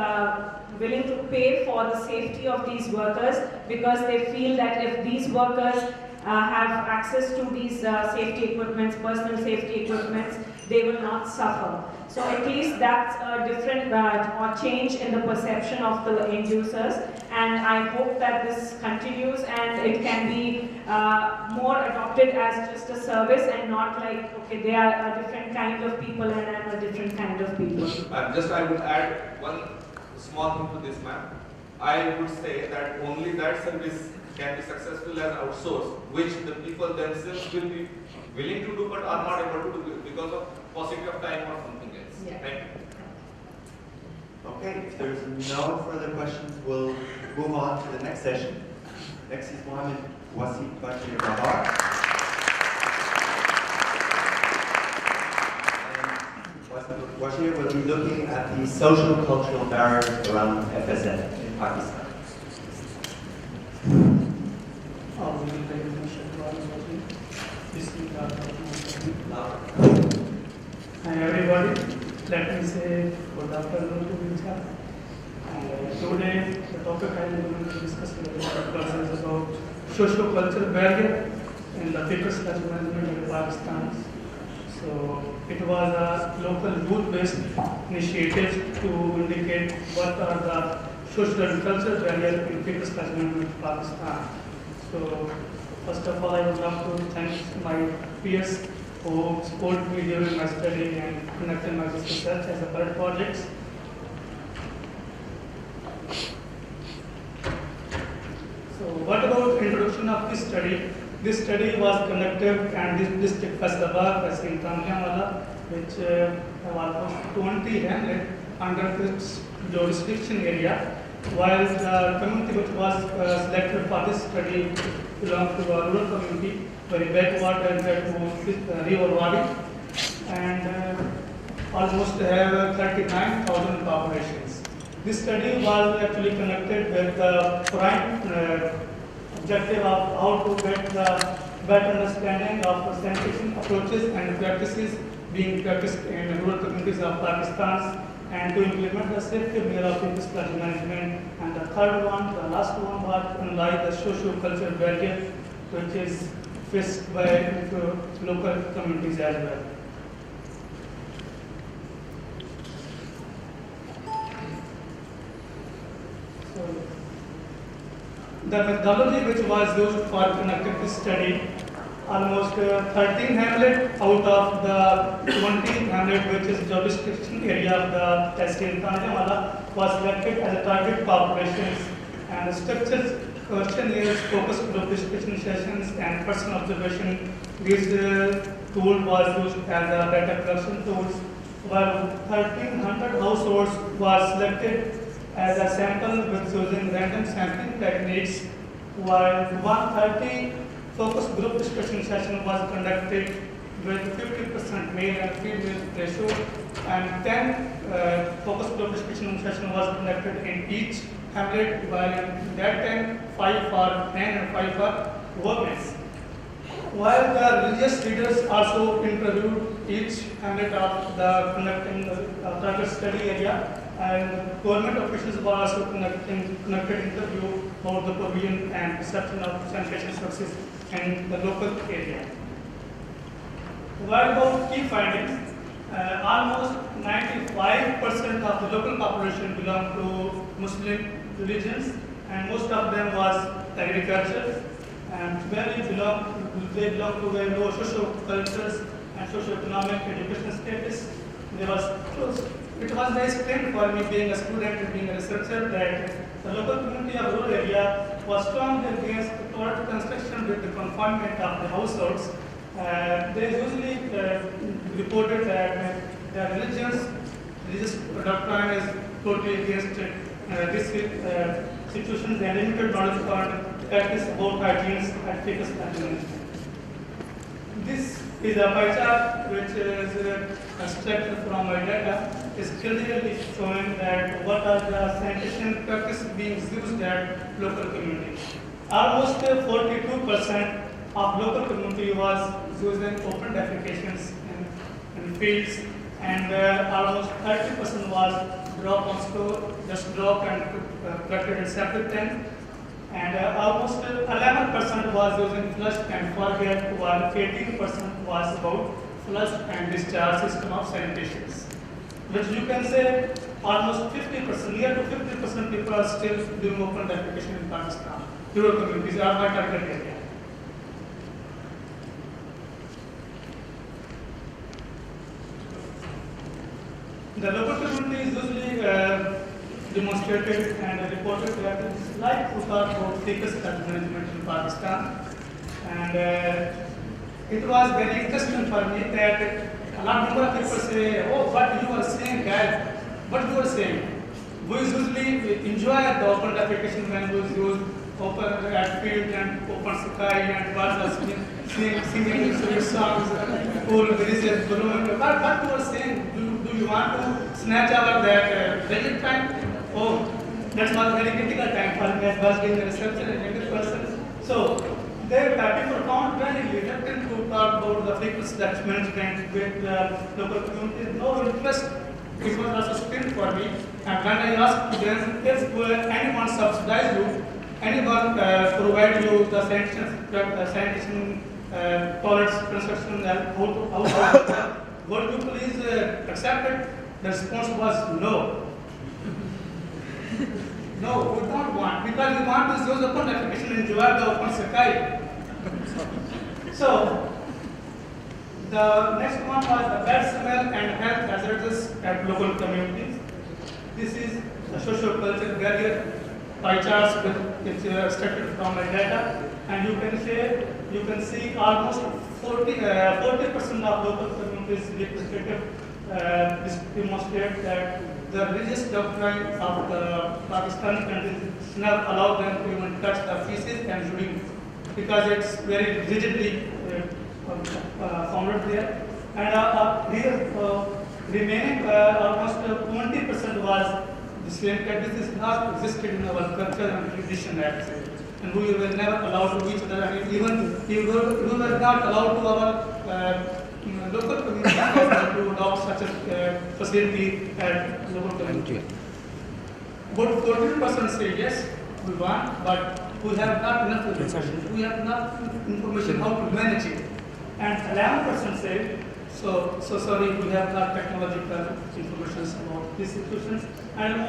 willing to pay for the safety of these workers, because they feel that if these workers have access to these safety equipments, personal safety equipments, they will not suffer. So at least that's a different or change in the perception of the end users, and I hope that this continues and it can be more adopted as just a service and not like, okay, they are a different kind of people and I'm a different kind of people. I would add one small thing to this, ma'am. I would say that only that service can be successful as outsourced, which the people themselves will be willing to do but are not able to do because of paucity of time or something else. Yeah. Thank you. Okay, if there's no further questions, we'll move on to the next session. Next is Mohammed Bashir Bahar. Bashir will be looking at the social cultural barriers around FSM in Pakistan. Hi everybody, let me say good afternoon to each other. Today the topic I am going to discuss with you is about socio-cultural barrier in the people's management in Pakistan. So it was a local youth-based initiative to indicate what are the social and cultural barriers in people's management in Pakistan. So first of all, I would love to thank my peers who supported me during my study and conducted my research as a part projects. So what about introduction of this study? This study was conducted at this district Faisalabad, FSM Tanjawala, which have almost 20 hamlets under this jurisdiction area, while the community which was selected for this study belongs to a rural community, very backward and to river Wadi, and almost have 39,000 populations. This study was actually conducted with the prime objective of how to get the better understanding of the sanitation approaches and practices being practiced in rural communities of Pakistan, and to implement the safety measure of people's flood management. And the third one, the last one, was to analyze the socio-cultural barrier which is faced by local communities as well. So, the methodology which was used for conducting this study, almost 13 hamlets out of the 20 hamlet which is jurisdiction area of the Tehsil Tanjawala was selected as a target populations, and the structured questionnaires, focus group discussion sessions and personal observation. This tool was used as a data collection tools, while 1,300 households was selected as a sample with using random sampling techniques, while 130 focus group discussion session was conducted with 50% male and female ratio, and 10 focus group discussion session was conducted in each hamlet, while in that time 5 for men and 5 for women. While the religious leaders also interviewed each hamlet of the conducting target study area, and government officials were also conducted interview about the provision and perception of sanitation services in the local area. What about key findings? Almost 95% of the local population belong to Muslim religions, and most of them was agriculture, and they belong to very low socio-cultural and socio-economic education status, it was very strange for me being a student and being a researcher that the local community of rural area was strongly against total construction with the confinement of the households. They usually reported that the religious doctrine is totally against this situation. They limited knowledge on practice about hygiene and fitness management. This is a pie chart which is constructed from my data. Is clearly showing that what are the sanitation practices being used at local community. Almost 42% of local community was using open defecations in fields, and almost 30% was drop on store, just drop and collected in separate tank. And almost 11% was using flush and forget, while 18% was about flush and discharge system of sanitations. Which you can say almost 50%, near to 50% people are still doing open defecation in Pakistan. Rural communities are my target area. The local community is usually demonstrated and reported that it's like to talk about fecal management in Pakistan. And it was very interesting for me that a lot of people say, oh, what you are saying, guys, what you are saying. We usually enjoy the open defecation when we use open at field and open sky and birds are singing sweet songs, cool breezes blowing. What you are saying, do you want to snatch out that budget time? Oh, that was a very critical time for me as I was being a researcher and younger person. So, people found very reluctant to talk about the frequency that management with local communities. No interest. It was also strange for me. And when I asked them if anyone subsidize you, anyone provide you the sanitation toilets construction, would you please accept it? The response was no. No, we don't want, because we want to use open defecation and enjoy the open sky. So, the next one was the bad smell and health hazards at local communities. This is the social-cultural barrier pie charts which are extracted from my data, and you can see almost 40% of local communities representative demonstrate that the religious doctrine of the Pakistani country does not allow them to even touch the feces and urine because it's very rigidly founded there. And here, remaining almost 20% was the same practice is not existed in our culture and tradition actually. And we were never allowed to each other. I mean, even we were not allowed to our local community to adopt such a facility at local community. But 14% say yes, we want, but we have not enough information. We have not information how to manage it. And 11% say, so sorry, we have not technological information about these situations. And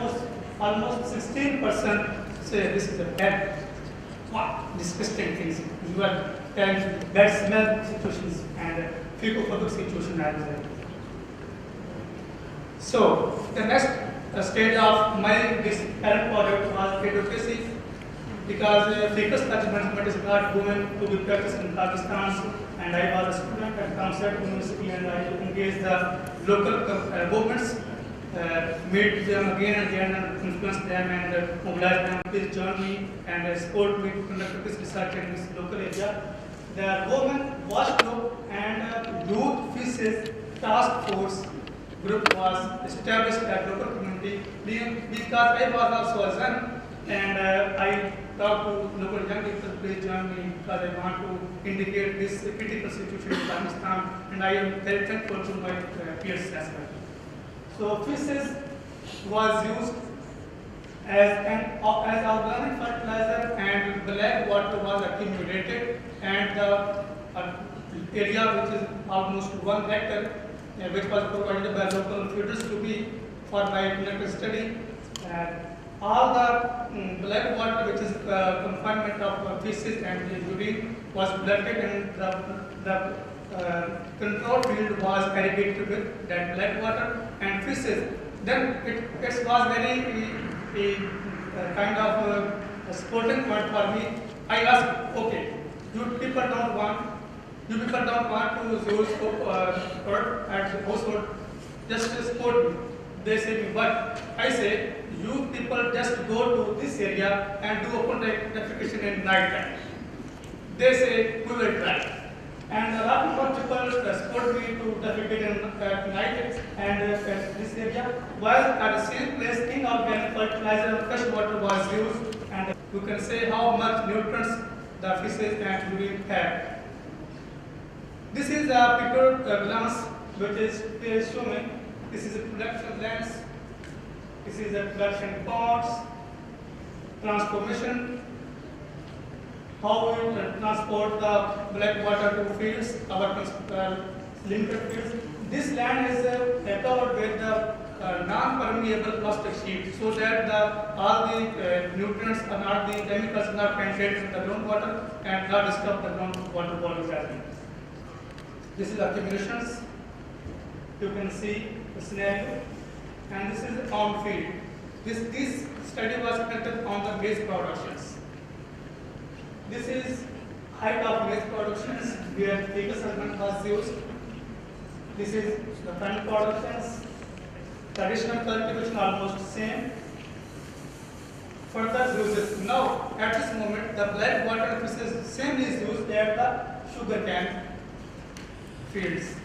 almost 16% say this is a bad, disgusting things. You are telling bad smell situations and fecal situation as well. So the next stage of my current project was advocacy, because fecal management is not going to be practiced in Pakistan, and I was a student at Kamsat University and I engaged the local governments, meet them again and again and influence them and mobilize them. Please join me and support me to conduct this research in this local area. The government watchdog and youth feces task force group was established at local community because I was also a son and I talked to local young people, please join me because I want to indicate this critical situation in Pakistan and I am very thankful to my peers as well. So feces was used as organic fertilizer and black water was accumulated and the area which is almost 1 hectare which was provided by local feeders to be for my clinical study. All the black water which is confinement of feces and urine was collected and the control field was irrigated with that black water and fishes. Then it was very kind of a sporting point for me. I asked, okay, you people don't want to use earth at the household, just to sport. They say me, but I say, you people just go to this area and do open defecation in night time. They say, we will try. And a lot of people support me to defecate at night and this area. While at the same place, inorganic fertilizer and fresh water was used, and you can say how much nutrients the fishes and green have. This is a picture glance which is showing. This is a production lens. This is a production ponds, transformation, how we transport the black water to fields, our limited fields. This land is covered with the non-permeable plastic sheet so that all the nutrients and all the chemicals are not penetrated in the groundwater and not disturb the groundwater bodies as well. This is accumulations. You can see the scenario, and this is on field. This study was conducted on the maize productions. This is height of maize productions where fecal segment was used. This is the front productions. Traditional cultivation almost same. Further uses. Now at this moment the black water fishes same is used at the sugarcane fields.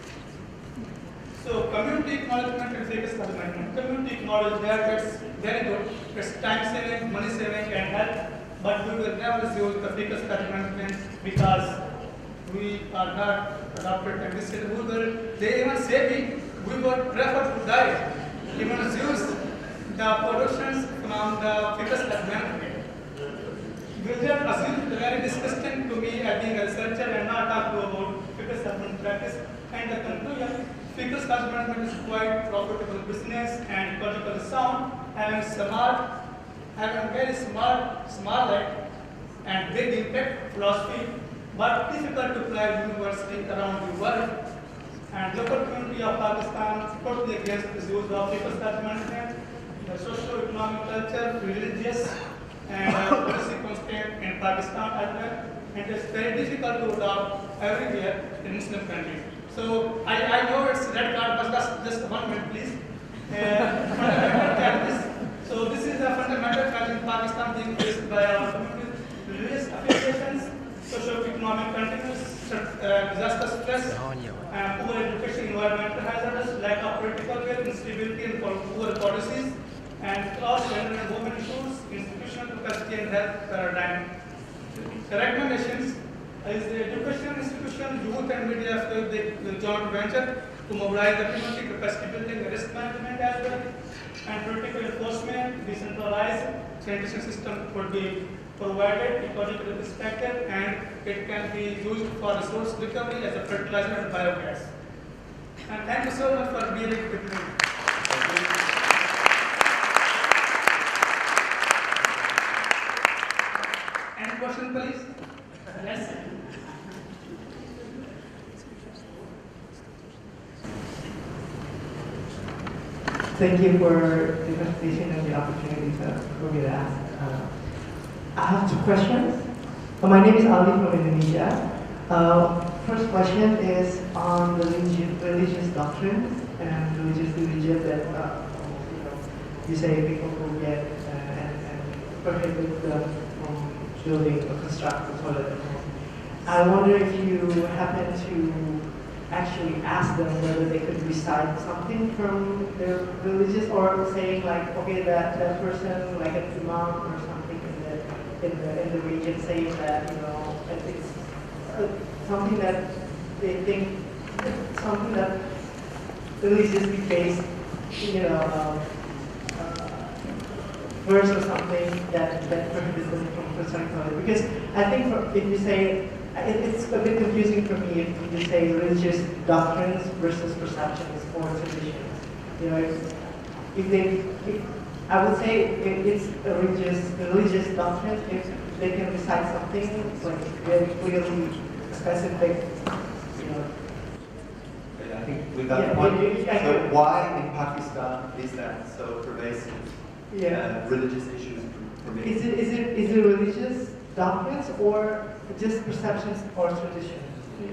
So community acknowledgement and fecal segment. Community acknowledge that it's very good. It's time saving, money saving, and health. But we will never use the fecal segment because we are not adopted and this is they even say we would prefer to die. Even use the productions from the fecal segment. Will that assume very disgusting to me as being a researcher and not talk about fecal segment practice. And the conclusion, fecal segment is quite profitable business and ecologically sound, having very small and big impact philosophy, but difficult to apply universally around the world. And local community of Pakistan totally against this use of fecal segment, the socio-economic culture, religious and policy constraint in Pakistan as well. And it's very difficult to adopt everywhere in Muslim countries. So I know it's red card, but just 1 minute, please. So this is a fundamental challenge in Pakistan being faced by our communities, religious affiliations, socio-economic continuous, disaster stress, poor education, environmental hazards, lack of political will, instability and poor policies, and class, gender and women issues, institutional capacity and health paradigm. The recommendations is the educational institution, youth and media the joint venture to mobilize the community capacity building, risk management as well, and political enforcement, decentralized sanitation system could be provided, ecological perspective, and it can be used for resource recovery as a fertilizer and biogas. And thank you so much for being with me. Any question, please? Yes. Thank you for the presentation and the opportunity for me to ask. I have 2 questions. My name is Ali from Indonesia. First question is on the religious doctrines and religious religion that you say people will get and prohibit them from building or construct a toilet at home. I wonder if you happen to actually ask them whether they could recite something from their religious, or saying like, okay, that person, like an imam or something in the region, saying that it's something that they think something that religiously based, verse or something that prohibits them from constructing toilet. Because I think if you say it's a bit confusing for me if you say religious doctrines versus perceptions or traditions. I would say it's a religious doctrine if they can recite something like very clearly specific, with that Yeah, point. yeah. So why in Pakistan is that so pervasive? Yeah. Religious issues pervasive. Is it religious doctrines or just perceptions or tradition?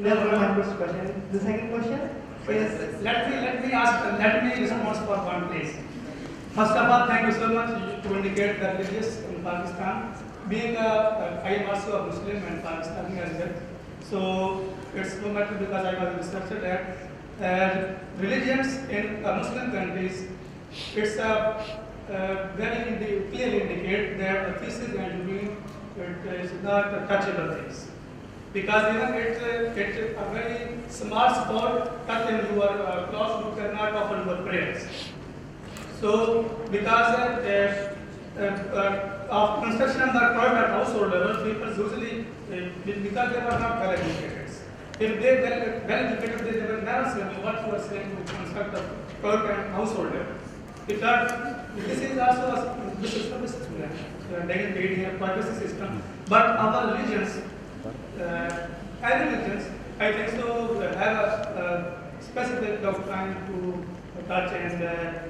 That's my first question. The second question is Let me respond for one place. First of all, thank you so much to indicate the religious in Pakistan. Being I am also a Muslim and Pakistani as well. So it's no matter because I was a researcher that religions in Muslim countries, it's very clearly indicate that the feces and urine it is not touchable things. Because even it's a very small spot, touch in your clothes, you cannot offer your prayers. So, because of construction of the private household level, people usually, because they were not well educated. If they were well educated, they were never saying what you are saying to construct a private household level. Because this is also a system, getting paid here, privacy system. But our religions, every religions, I think so, have a specific doctrine to touch and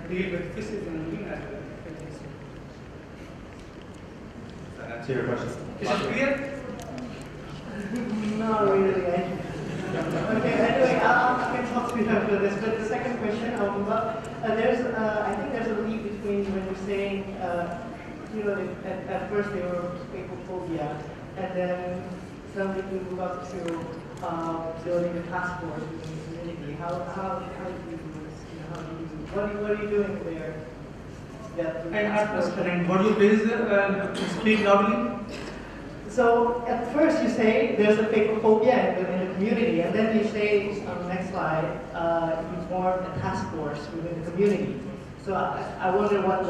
deal with feces and urine as well. I think so. Does that answer your question? Is it clear? not really. Okay, anyway, I can talk to you after this, but the second question I'll move up. I think there's a link between when you're saying, at first they were phobia, and then suddenly you move up to building a task force within the community. How do you do this? What are you doing there? I'm not understanding. What you please speak loudly? So at first you say there's a phobia in the community, and then you say on the next slide you formed a task force within the community. So I wonder what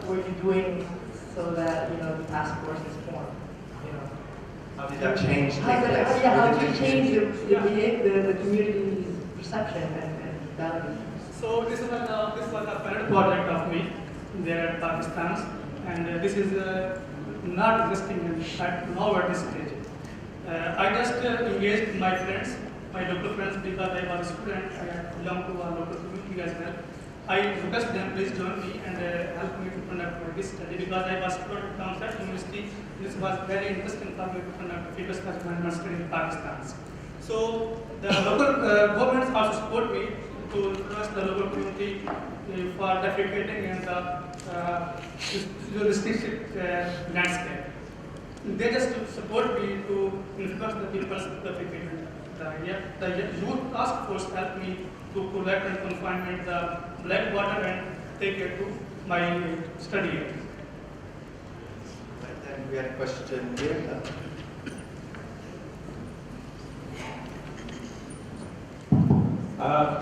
were you doing so that the task force is formed? How did that change? How did you change the community's perception and values? So this was a pilot project of me there at Pakistan, and this is not existing in fact now at this stage. I just engaged with my friends, my local friends, because I was a student. I belong to a local community as well. I request them please join me and help me to conduct this study because I was student at Downset University. This was very interesting for me to conduct a figure study management study in Pakistan. So the local governments also support me to influence the local community for defecating in the restricted landscape. They just support me to influence the people's defecation. The youth task force helped me to collect and confinement the black water and take it to my study area. Right, then we had a question here.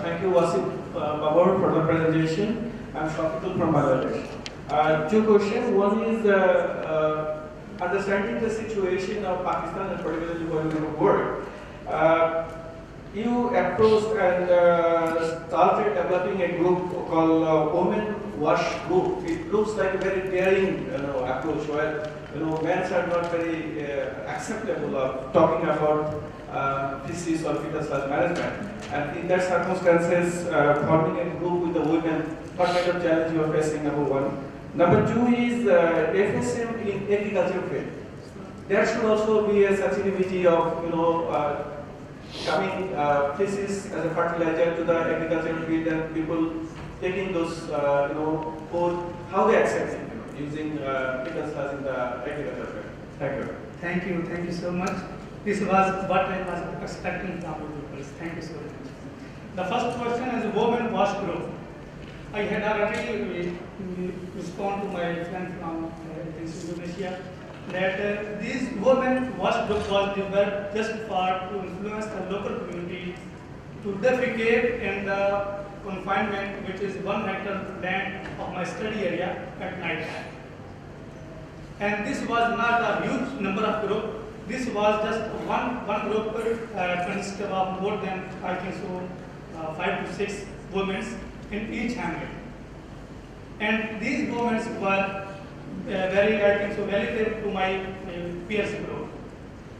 Thank you, Wasif Babur, for the presentation. I'm Shafiqul from Bangladesh. Two questions. One is understanding the situation of Pakistan and particularly going to work. You approached and started developing a group called Women Wash Group. It looks like a very daring approach where men are not very acceptable of talking about feces or fetal health management. And in that circumstances, forming a group with the women, what kind of challenge you are facing, number one. Number two is FSM in agriculture field. There should also be a sensitivity of coming feces as a fertilizer to the agricultural field and people taking those food, how they accept it, using fetal cells in the agricultural field. Thank you. Thank you so much. This was what I was expecting from you people. Thank you so much. The first question is Women Wash Group. I had already responded to my friend from Indonesia that this Women Wash Group was developed just to influence the local community to defecate in the confinement, which is 1 hectare land of my study area at night time. And this was not a huge number of groups. This was just one group consisted of more than, I think so, 5 to 6 women in each hamlet. And these women were very, I think so, relative to my peers group.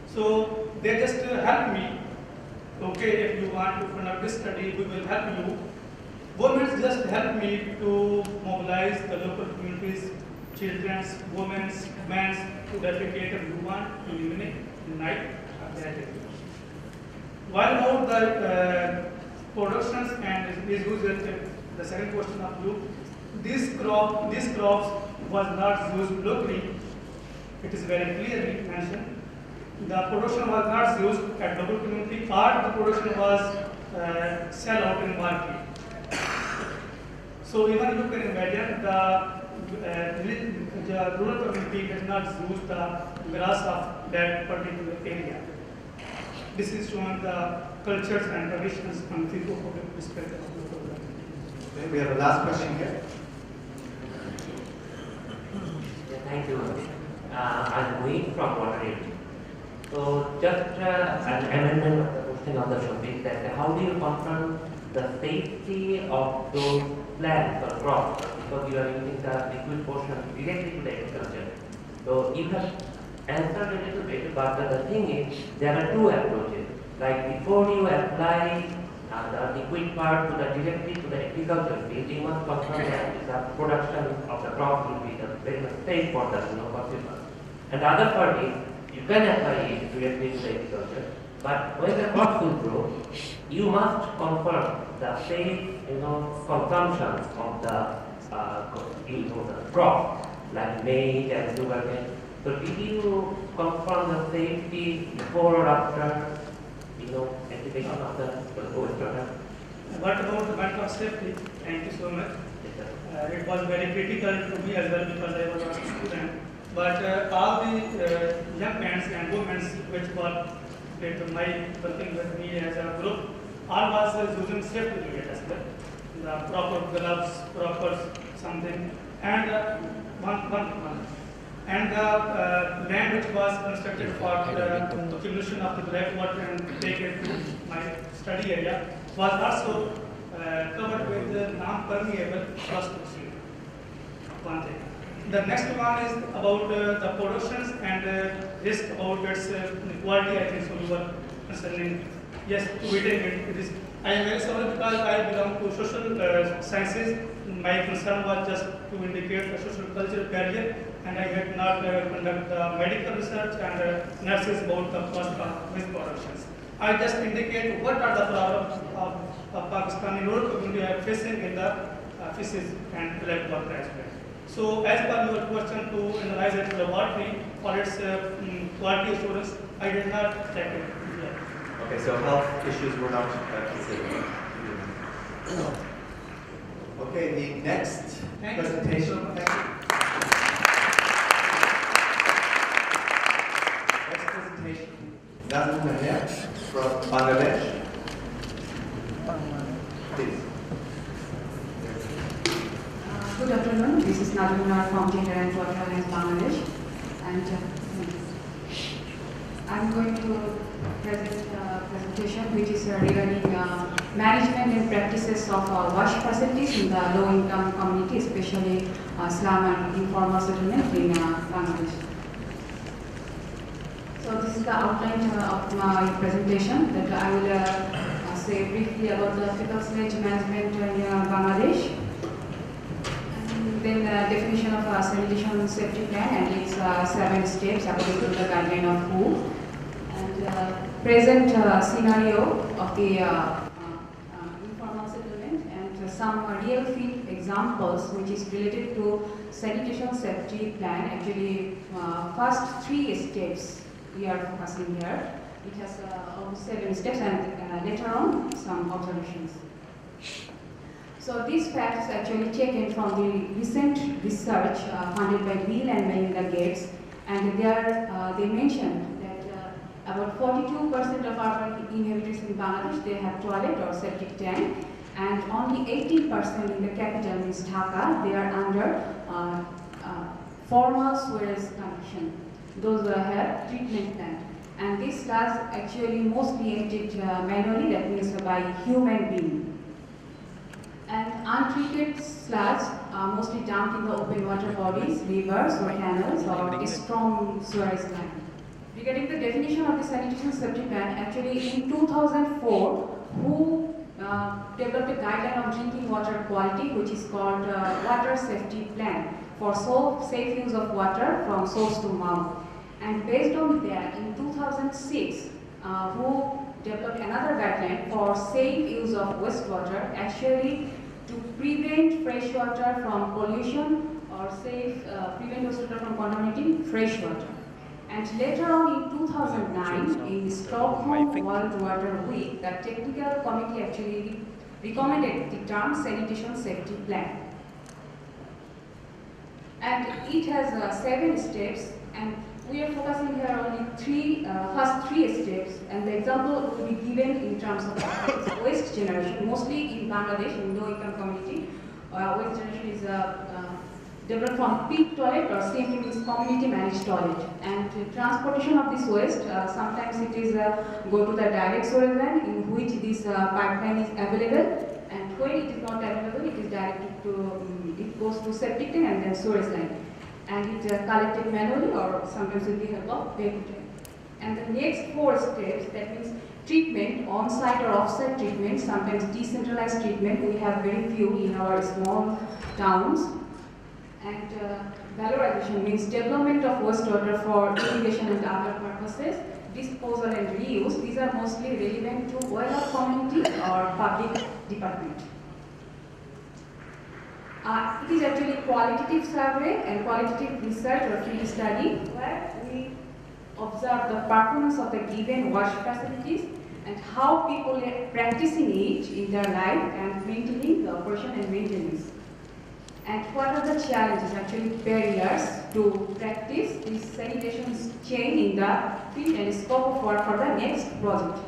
So they just helped me okay, if you want to conduct this study, we will help you. Government just help me to mobilize the local communities, children's, women's, men's, to defecate if you want in the evening, night, while more the productions and is used, the second question of you, these crops was not used locally. It is very clearly mentioned. The production was not used at local community, or the production was sell out in market. So even you can imagine the rural community does not use the grass of that particular area. This is showing the cultures and traditions from the public perspective of local community. Okay, we have a last question here. Thank you. I'm Wayne from Water. So just an amendment of the question of the topic, that how do you confirm the safety of those plants or crops, because you are using the liquid portion directly to the agriculture. So you have answered a little bit, but the thing is, there are two approaches. Like before you apply the liquid part to the directly to the agriculture field, you must confirm that the production of the crop will be very much safe for the consumer. And the other part is, you can apply it directly to the agriculture, but when the crops will grow, you must confirm the safe, consumption of the crop, like maize and sugarcane. So did you confirm the safety before or after, application of the product? What about the matter of safety? Thank you so much. It was very critical to me as well because I was a student. But all the young men and women which were working with me as a group, all was using safety gear as well. The proper gloves, proper something, and one. And the land which was constructed for the accumulation of the black water and take it to my study area was also covered with the non-permeable plastic. One thing. The next one is about the productions and risk about its quality. I think so you were concerning. Yes, it is. I am very sorry because I belong to social sciences. My concern was just to indicate the social cultural barrier, and I had not conduct medical research and nurses about the cost of milk productions. I just indicate what are the problems of Pakistani rural community are facing in the fishes and black water as well. So, as per your question to analyze its laboratory for its quality assurance, I did not check it yet. Okay, so health issues were not considered. Okay, the next presentation. Next presentation, Nazim Naher from Bangladesh. Please. Good afternoon. This is Nazim Naher from Gender and Water Alliance Bangladesh, and I'm going to present a presentation which is regarding management and practices of wash facilities in the low-income community, especially slum and informal settlement in Bangladesh. So this is the outline of my presentation that I will say briefly about the fecal sludge management in Bangladesh. Then the definition of a sanitation safety plan and its 7 steps according to the guideline of WHO. And present scenario of the informal settlement and some real field examples which is related to sanitation safety plan. Actually, first 3 steps we are focusing here. It has 7 steps and later on some observations. So these facts actually taken from the recent research funded by Bill and Melinda Gates, and there they mentioned that about 42% of urban inhabitants in Bangladesh, they have toilet or septic tank, and only 18% in the capital, means Dhaka, they are under formal sewage connection. Those have treatment plant. And these sludge actually mostly emptied manually, that means by human being. And untreated sludge are mostly dumped in the open water bodies, rivers or canals or strong sewage line. Regarding the definition of the sanitation safety plan, actually in 2004, who developed a guideline of drinking water quality, which is called Water Safety Plan for safe use of water from source to mouth. And based on that, in 2006, who developed another guideline for safe use of wastewater, actually to prevent fresh water from pollution or prevent wastewater from contaminating fresh water. And later on in 2009, in Stockholm World Water Week, the technical committee actually recommended the term sanitation safety plan. And it has 7 steps, and we are focusing here only first three steps, and the example will be given in terms of waste generation, mostly in Bangladesh, in low-income community. Waste generation is developed from pit toilet, or simply means community managed toilet. And transportation of this waste, sometimes it is go to the direct storage line in which this pipeline is available, and when it is not available, it is directed to, it goes to septic tank and then storage line. And it collected manually or sometimes with the help of paper tank. And the next 4 steps, that means treatment, on-site or off-site treatment, sometimes decentralized treatment. We have very few in our small towns. And valorization means development of wastewater for irrigation and other purposes, disposal and reuse. These are mostly relevant to well-off communities or public department. It is actually qualitative survey and qualitative research or field study where we observe the performance of the given wash facilities and how people are practicing it in their life and maintaining the operation and maintenance. And what are the challenges, actually barriers to practice this sanitation chain in the field and scope of work for the next project.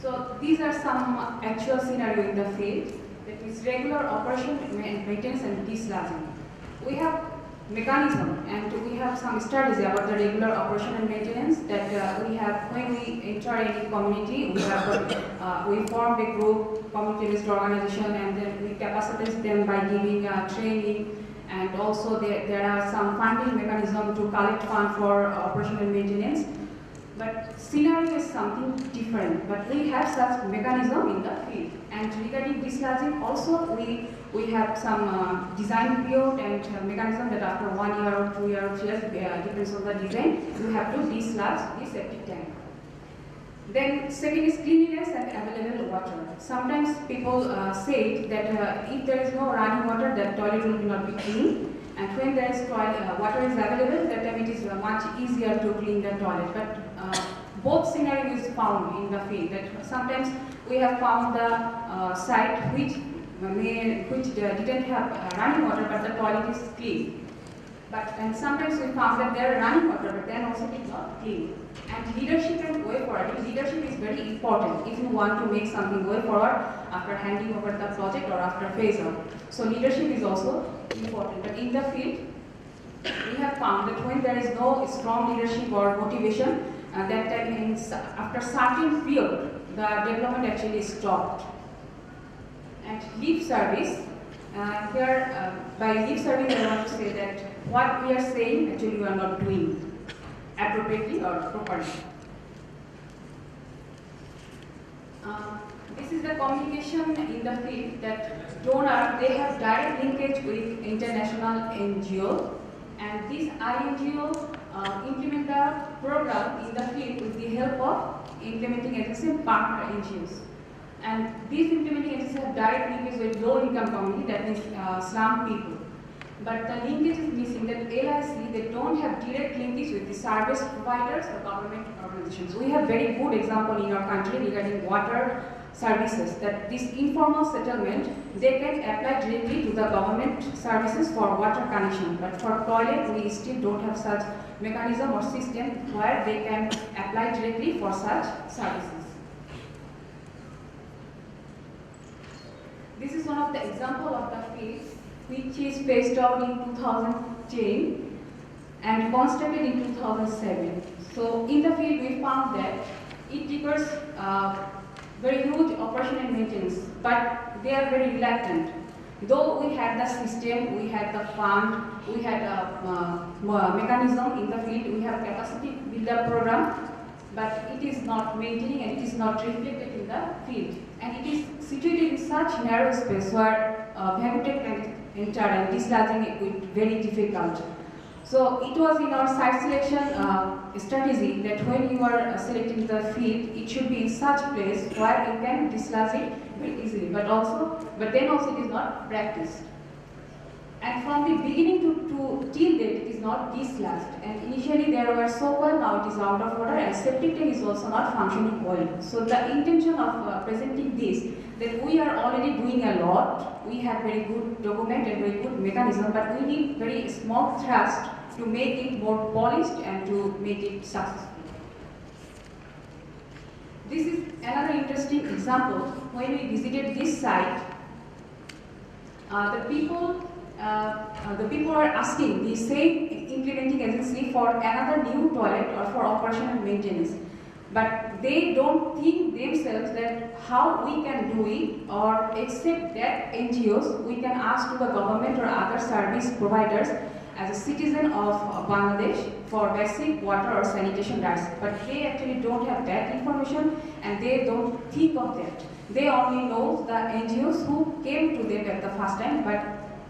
So these are some actual scenario in the field. That is regular operation, maintenance and dislodging. We have mechanism and we have some studies about the regular operation and maintenance that we have when we enter any community. We have we form a group, community-based organization, and then we capacitate them by giving training, and also there are some funding mechanism to collect fund for operation and maintenance. But scenario is something different, but we have such mechanism in the field. And regarding dislodging, also we have some design period and mechanism that after 1 year or 2 years, depends on the design, you have to dislodge the septic tank. Then second is cleanliness and available water. Sometimes people say that if there is no running water, that toilet will not be clean. And when there is water is available, that time it is much easier to clean the toilet. But both scenarios found in the field. That sometimes we have found the site which didn't have running water, but the toilet is clean. And sometimes we found that there are running water, but then also it is not clean. And leadership and way forward. Leadership is very important if you want to make something way forward after handing over the project or after phase out. So leadership is also important. But in the field, we have found that when there is no strong leadership or motivation, that time means after certain period, the development actually stopped. And lip service, here by lip service I want to say that what we are saying actually we are not doing appropriately or properly. This is the communication in the field that donor, they have direct linkage with international NGO, and this INGO implement the program in the field with the help of implementing agency and partner NGOs. And these implementing agencies have direct linkage with low-income community, that means slum people. But the linkage is missing, that LIC, they don't have direct linkage with the service providers or government organizations. We have very good example in our country regarding water services, that this informal settlement, they can apply directly to the government services for water connection. But for toilet, we still don't have such mechanism or system where they can apply directly for such services. This is one of the example of the field which is phased out in 2010 and constructed in 2007. So in the field we found that it requires very huge operation and maintenance, but they are very reluctant. Though we had the system, we had the fund, we had a mechanism in the field, we have capacity builder program, but it is not maintaining and it is not reflected in the field. And it is situated in such narrow space where habitat can enter and dislodging it will be very difficult. So it was in our site selection strategy that when you are selecting the field, it should be in such place where you can dislodge it very easily. But then also it is not practiced. And from the beginning to till date, it is not dislodged. And initially there were soap oil, now it is out of water, and septic tank is also not functioning well. So the intention of presenting this, that we are already doing a lot, we have very good document and very good mechanism, but we need very small thrust to make it more polished and to make it successful. This is another interesting example. When we visited this site, the people are asking the same implementing agency for another new toilet or for operational maintenance. But they don't think themselves that how we can do it, or except that NGOs, we can ask to the government or other service providers as a citizen of Bangladesh for basic water or sanitation rights. But they actually don't have that information and they don't think of that. They only know the NGOs who came to them at the first time, but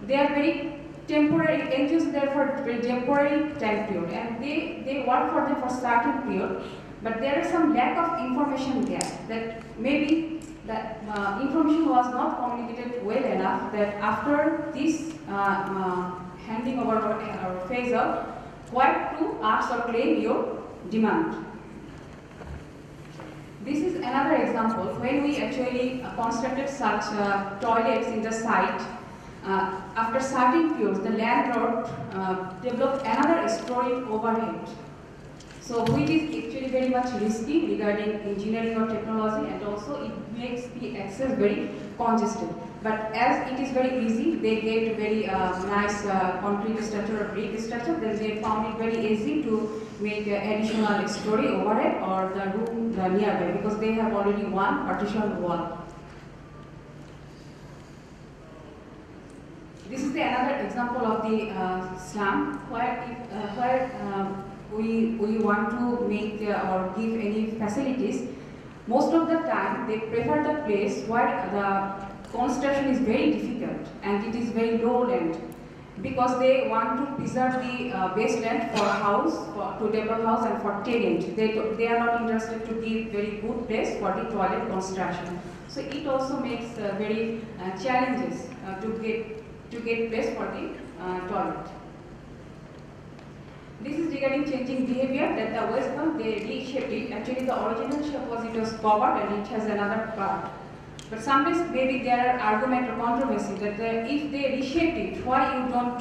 they are very temporary, NGOs there for very temporary time period, and they work for them for certain period, but there is some lack of information there, that maybe that information was not communicated well enough, that after this handing over or phase out, what to ask or claim your demand. This is another example when we actually constructed such toilets in the site. After certain periods, the landlord developed another story overhead. So which is actually very much risky regarding engineering or technology, and also it makes the access very congested. But as it is very easy, they gave very nice concrete structure or brick structure, then they found it very easy to make additional story overhead or the room nearby, because they have already one partition wall. This is another example of the slum where we want to make or give any facilities. Most of the time they prefer the place where the construction is very difficult and it is very low land, because they want to preserve the base land for house, to develop house and for tenant. They are not interested to give very good place for the toilet construction. So it also makes very challenges to get place for the toilet. This is regarding changing behavior, that the West Bank, they reshaped it. Actually the original shape was covered and it has another part. But sometimes maybe there are argument or controversy that if they reshaped it, why you don't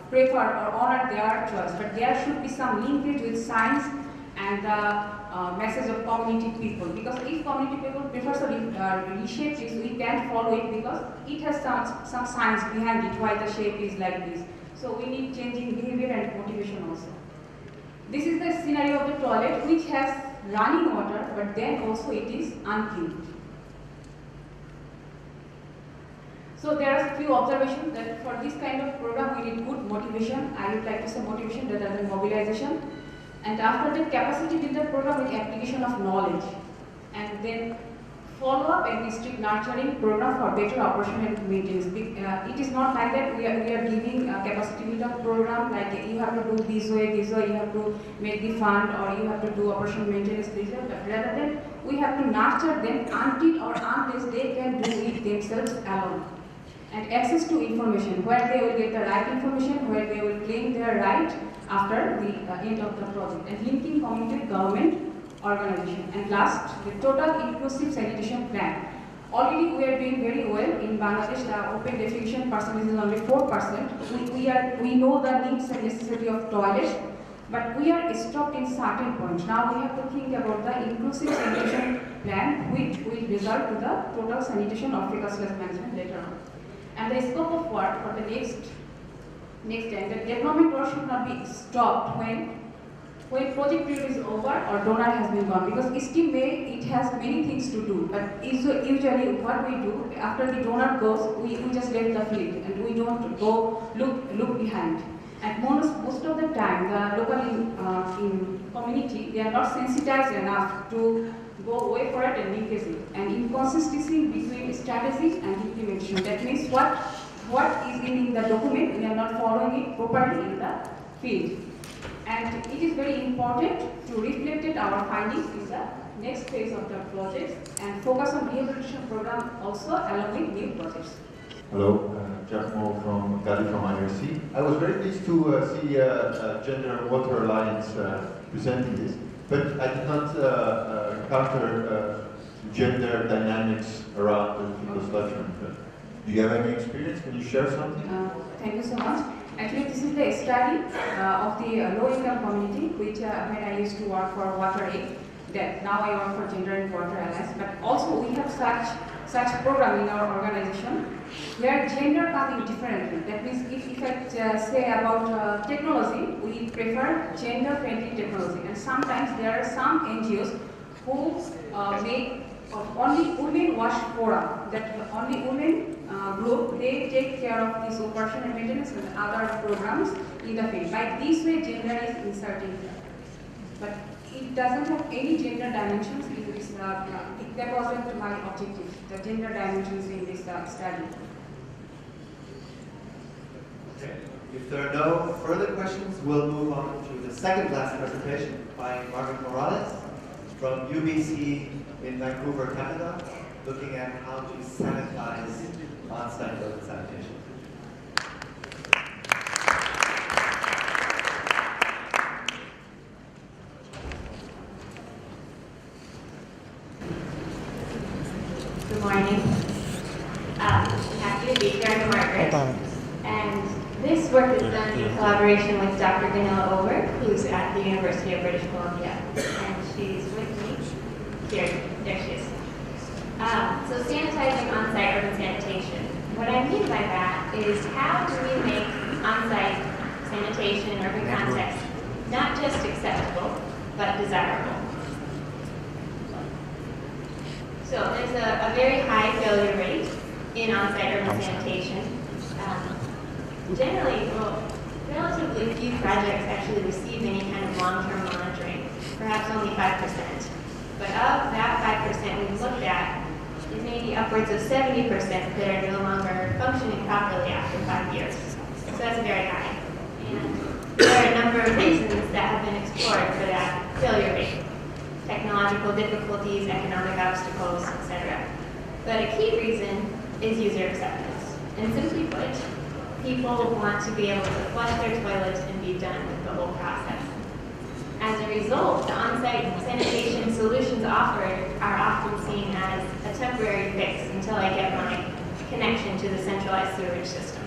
prefer or honor their choice. But there should be some linkage with science and the message of community people. Because if community people prefer to reshape it, we can't follow it because it has some science behind it, why the shape is like this. So we need changing behavior and motivation also. This is the scenario of the toilet which has running water, but then also it is unclean. So there are a few observations that for this kind of program we need good motivation. I would like to say motivation rather than mobilization. And after that, capacity builder program with application of knowledge. And then follow-up and district nurturing program for better operation and maintenance. It is not like that we are giving a capacity builder program like you have to do this way, you have to make the fund, or you have to do operation maintenance this way. But rather than we have to nurture them until or unless they can do it themselves alone. And access to information, where they will get the right information, where they will claim their right after the end of the project. And linking community government organization. And last, the total inclusive sanitation plan. Already we are doing very well in Bangladesh. The open defecation percentage is only 4%. We know the needs and necessity of toilets, but we are stopped in certain points. Now we have to think about the inclusive sanitation plan, which will result to the total sanitation of fecal-sludge management later on. And the scope of work for the next time, the development work should not be stopped when when project period is over or donor has been gone, because each team it has many things to do, but usually what we do after the donor goes, we just leave the field and we don't go look behind. And most of the time, the local in community, they are not sensitized enough to go away for it and linkage it. And inconsistency between strategies and implementation. That means what is in the document, we are not following it properly in the field. And it is very important to reflect our findings in the next phase of the project and focus on rehabilitation program also along with new projects. Hello, Giacomo from Gali from IRC. I was very pleased to see Gender and Water Alliance presenting this, but I did not encounter gender dynamics around the people sludgement. Do you have any experience? Can you share something? Thank you so much. Actually, this is the study of the low-income community, which when I used to work for Water Aid. That now I work for Gender and Water Alliance. But also we have such program in our organization where gender comes in differently. That means if I say about technology, we prefer gender-friendly technology. And sometimes there are some NGOs who make only women wash forum. That only women group, they take care of this operation and maintenance and other programs in the field. By this way, gender is inserted. But it doesn't have any gender dimensions in this. That wasn't my objective, the gender dimensions in this study. Okay. If there are no further questions, we'll move on to the second last presentation by Margaret Morales from UBC in Vancouver, Canada, looking at how to sanitize on-site urban sanitation. Good morning. I'm happy to be here. I'm Margaret. And this work is done in collaboration with Dr. Gunilla Over, who's at the University of British Columbia. And she's with me here. There she is. So sanitizing on-site urban sanitation. What I mean by that is how do we make on-site sanitation in urban contexts not just acceptable, but desirable? So there's a very high failure rate in on-site urban sanitation. Generally, relatively few projects actually receive any kind of long-term monitoring, perhaps only 5%. But of that 5% we've looked at, it may be upwards of 70% that are no longer functioning properly after 5 years. So that's very high. And there are a number of reasons that have been explored for that failure rate. Technological difficulties, economic obstacles, etc. But a key reason is user acceptance. And simply put, people want to be able to flush their toilets and be done with the whole process. As a result, the on-site sanitation solutions offered are often seen as a temporary fix until I get my connection to the centralized sewerage system.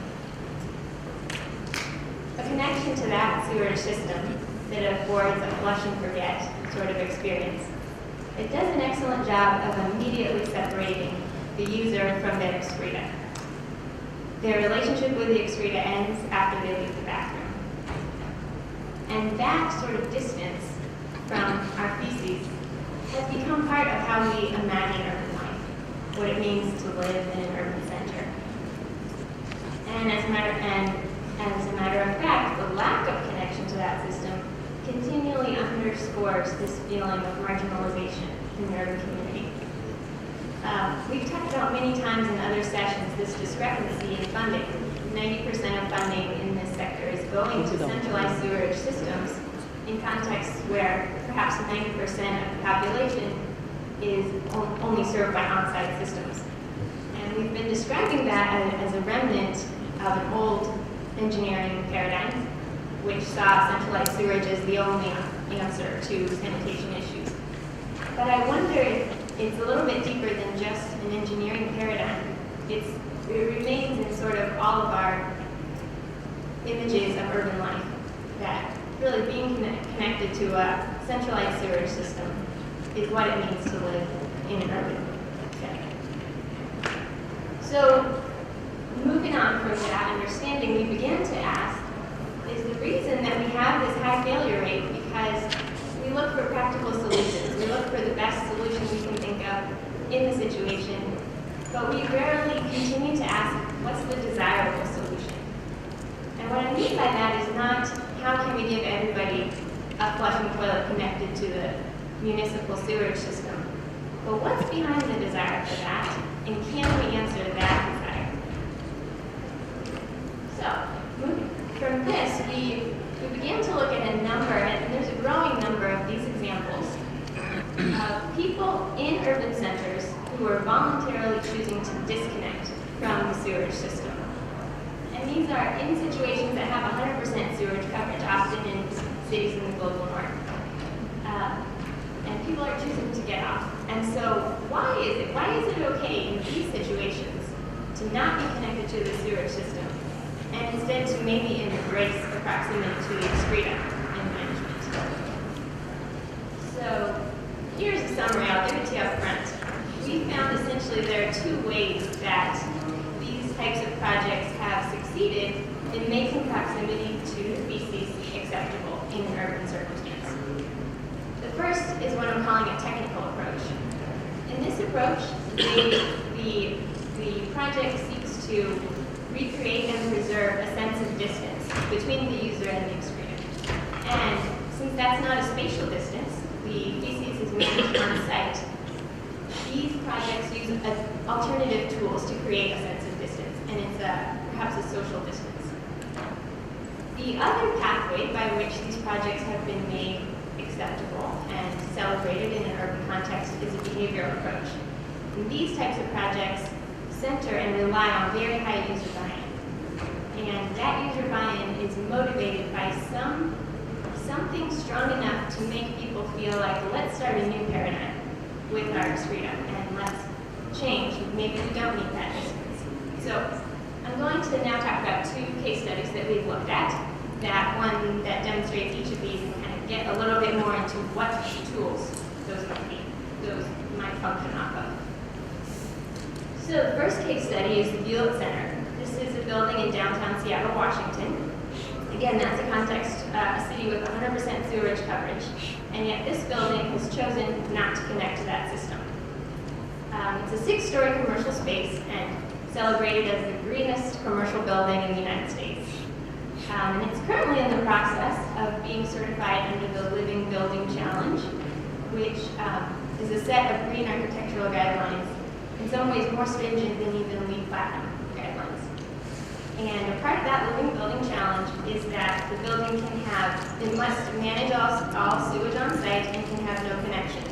A connection to that sewerage system that affords a flush and forget sort of experience. It does an excellent job of immediately separating the user from their excreta. Their relationship with the excreta ends after they leave the bathroom. And that sort of distance from our feces has become part of how we imagine urban life, what it means to live in an urban center. And as a matter of fact, the lack of connection to that system continually underscores this feeling of marginalization in the urban community. We've talked about many times in other sessions this discrepancy in funding. 90% of funding in this sector is going to centralized sewerage systems in contexts where perhaps 90% of the population is only served by on-site systems. And we've been describing that as a remnant of an old engineering paradigm, which saw centralized sewerage as the only answer to sanitation issues. But I wonder if it's a little bit deeper than just an engineering paradigm. It remains in sort of all of our images of urban life, that really being connected to a centralized sewerage system is what it means to live in an urban setting. So moving on from that understanding, we began to ask, is the reason that we have this high failure rate because because we look for practical solutions. We look for the best solution we can think of in the situation, but we rarely continue to ask, what's the desirable solution? And what I mean by that is not, how can we give everybody a flushing toilet connected to the municipal sewage system, but what's behind the desire for that, and can we answer that desire? So, from this, we began to look at a number, and there's a growing number of these examples of people in urban centers who are voluntarily choosing to disconnect from the sewage system. And these are in situations that have 100% sewage coverage, often in cities in the global north. And people are choosing to get off. And so why is it okay in these situations to not be connected to the sewage system, and instead to maybe embrace the proximity to the excreta in management? So here's a summary, I'll give it to you up front. We found essentially there are two ways that these types of projects have succeeded in making proximity to the feces acceptable in an urban circumstance. The first is what I'm calling a technical approach. In this approach, the project seeks to recreate and preserve a sense of distance between the user and the excreta. And since that's not a spatial distance, the feces is managed on site, these projects use alternative tools to create a sense of distance, and it's perhaps a social distance. The other pathway by which these projects have been made acceptable and celebrated in an urban context is a behavioral approach. And these types of projects center and rely on very high user buy-in. And that user buy-in is motivated by something strong enough to make people feel like, let's start a new paradigm with our excreta, and let's change. Maybe we don't need that distance. So I'm going to now talk about two case studies that we've looked at. That one that demonstrates each of these and kind of get a little bit more into what tools those might function off of. So the first case study is the Buell Center. This is a building in downtown Seattle, Washington. Again, that's a context, a city with 100% sewage coverage, and yet this building has chosen not to connect to that system. It's a 6-story commercial space and celebrated as the greenest commercial building in the United States. And it's currently in the process of being certified under the Living Building Challenge, which is a set of green architectural guidelines, in some ways more stringent than even LEED Platinum guidelines. And a part of that Living Building Challenge is that the building it must manage all sewage on site and can have no connection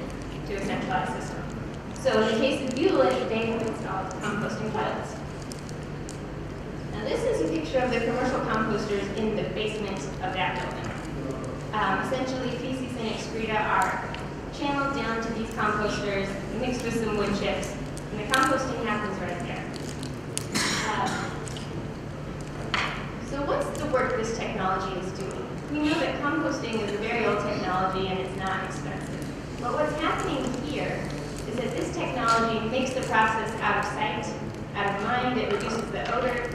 to a centralized system. So in the case of Buell, they have installed composting toilets. Now this is a picture of the commercial composters in the basement of that building. Essentially, feces and excreta are channeled down to these composters, mixed with some wood chips, and the composting happens right there. So what's the work this technology is doing? We know that composting is a very old technology and it's not expensive. But what's happening here is that this technology makes the process out of sight, out of mind, it reduces the odor,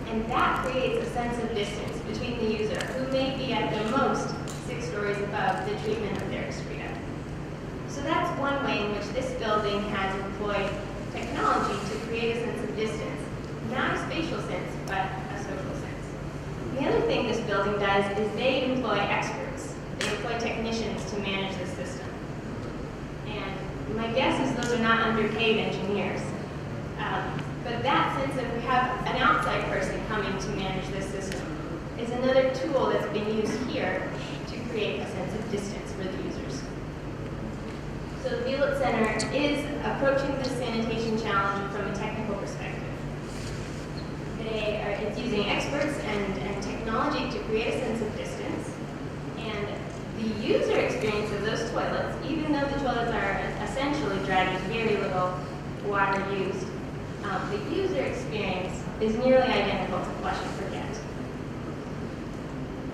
and that creates a sense of distance between the user, who may be at the most 6 stories above the treatment of their excreta. So that's one way in which this building has employed technology to create a sense of distance, not a spatial sense, but a social sense. The other thing this building does is they employ experts. They employ technicians to manage the system. And my guess is those are not underpaid engineers. But that sense of have an outside person coming to manage this system is another tool that's being used here to create a sense of distance for the users. So the Buell Center is approaching the sanitation challenge from a technical perspective. It's using experts and technology to create a sense of distance. And the user experience of those toilets, even though the toilets are essentially dry, there's very little water used, the user experience is nearly identical to flush and forget.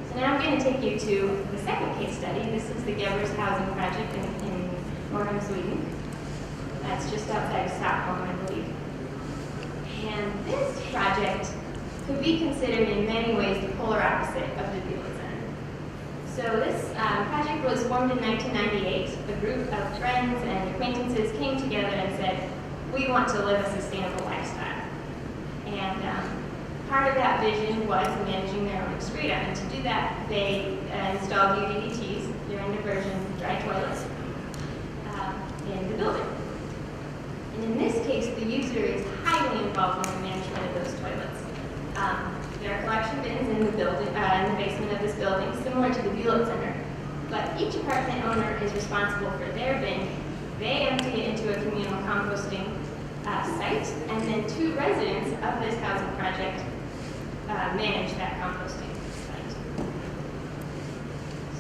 So now I'm going to take you to the second case study. This is the Gebbers Housing Project in Northern Sweden. That's just outside of Stockholm, I believe. And this project could be considered in many ways the polar opposite of the Buell Center. So this project was formed in 1998. A group of friends and acquaintances came together and said, we want to live a sustainable lifestyle. And part of that vision was managing their own excreta. And to do that, they installed UDTs, urine diversion dry toilets, in the building. And in this case, the user is highly involved in the management of those toilets. There are collection bins in the building, in the basement of this building, similar to the Bullitt Center. But each apartment owner is responsible for their bin. They empty it into a communal composting site, and then 2 residents of this housing project manage that composting site.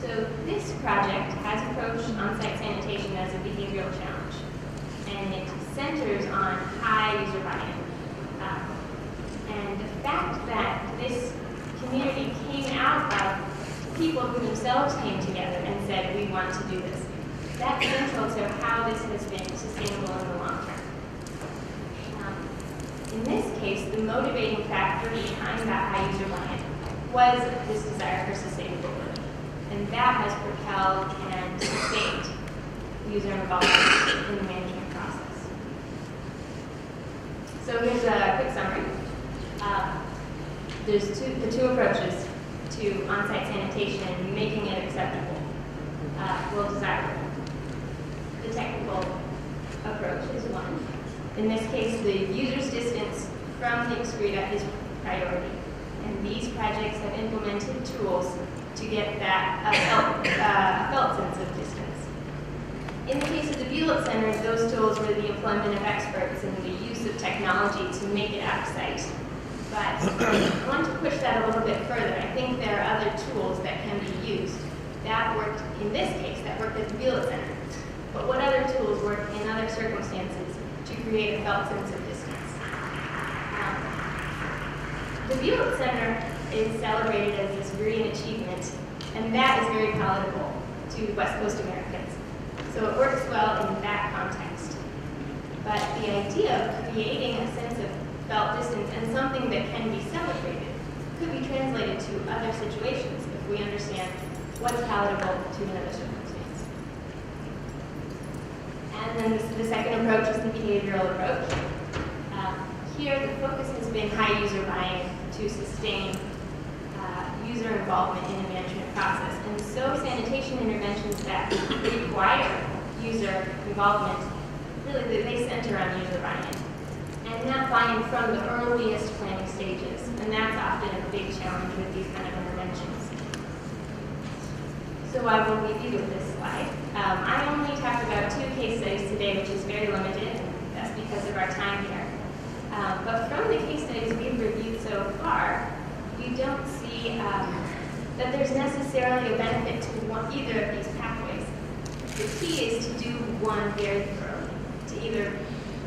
So this project has approached on-site sanitation as a behavioral challenge, and it centers on high user buy-in. And the fact that this community came out of people who themselves came together and said, we want to do this, that's central to how this has been sustainable in the long term. In this case, the motivating factor behind that high user buy-in was this desire for sustainability. And that has propelled and sustained user involvement in the management process. So here's a quick summary. There's the two approaches to on-site sanitation and making it acceptable, well desirable. The technical approach is one. In this case, the user's distance from the excreta is priority. And these projects have implemented tools to get that felt sense of distance. In the case of the Bullitt Center, those tools were the employment of experts and the use of technology to make it out of sight. But I want to push that a little bit further. I think there are other tools that can be used. That worked, in this case, that worked at the Bullitt Center. But what other tools work in other circumstances to create a felt sense of distance? The Bullitt Center is celebrated as this green achievement, and that is very palatable to West Coast Americans. So it works well in that context. But the idea of creating a sense of felt distance and something that can be celebrated could be translated to other situations if we understand what's palatable to another circumstance. And then the second approach is the behavioral approach. Here, the focus has been high user buy-in to sustain user involvement in the management process. And so sanitation interventions that require user involvement, really they center on user buy-in. And that buy-in from the earliest planning stages. And that's often a big challenge with these kind of interventions. So I will leave you with this slide. I only talked about 2 case studies today, which is very limited, and that's because of our time here. But from the case studies we've reviewed so far, you don't see that there's necessarily a benefit to either of these pathways. The key is to do one very thoroughly, to either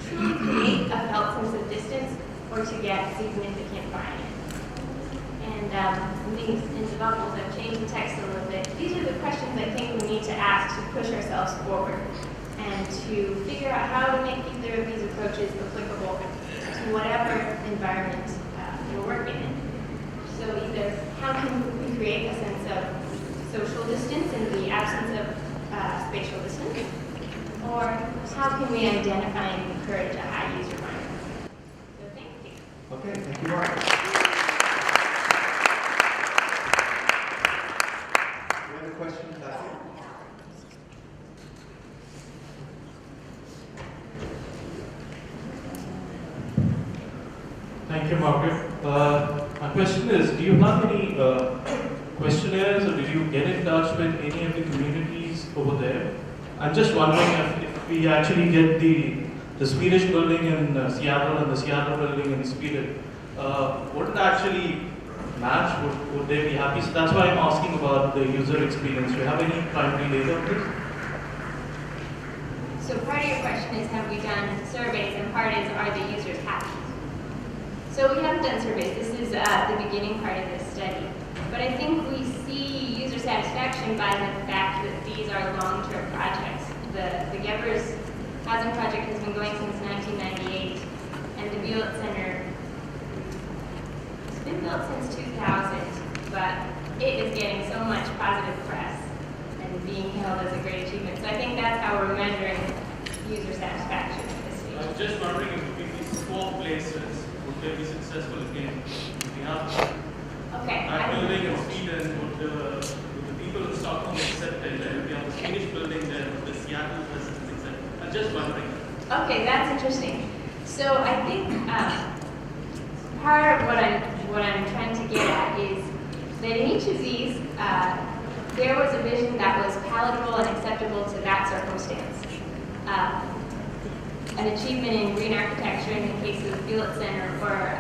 truly create a felt sense of distance or to get significant buy-in. And these individuals have changed the text a little bit. These are the questions I think we need to ask to push ourselves forward and to figure out how to make either of these approaches applicable to whatever environment we're working in. So either how can we create a sense of social distance in the absence of spatial distance, or how can we identify and encourage a high user buy-in? So thank you. Okay, thank you, Mark. We have a question back here. Thank you, Margaret. My question is, do you have any questionnaires, or did you get in touch with any of the communities over there? I'm just wondering if we actually get the Swedish building in Seattle and the Seattle building in Sweden, would it actually match? Would they be happy? So that's why I'm asking about the user experience. Do you have any primary data on this? So part of your question is, have we done surveys, and part is, are the users happy? So we haven't done surveys. This is the beginning part of this study. But I think we see user satisfaction by the fact that these are long-term projects. The Gebers Housing Project has been going since 1998, and the Bullitt Center has been built since 2000, but it is getting so much positive press that's how we're measuring user satisfaction at this stage. I was just wondering if these 4 places would they be successful again? We have Okay. that building in Sweden, would the people in Stockholm accept it? And if we have the Swedish building there, would the Seattle residents accept it? I'm just wondering. Okay, that's interesting. So I think part of what I'm trying to get at is that in each of these, there was a vision that was palatable and acceptable to that circumstance. An achievement in green architecture in the case of the Hewlett Center, or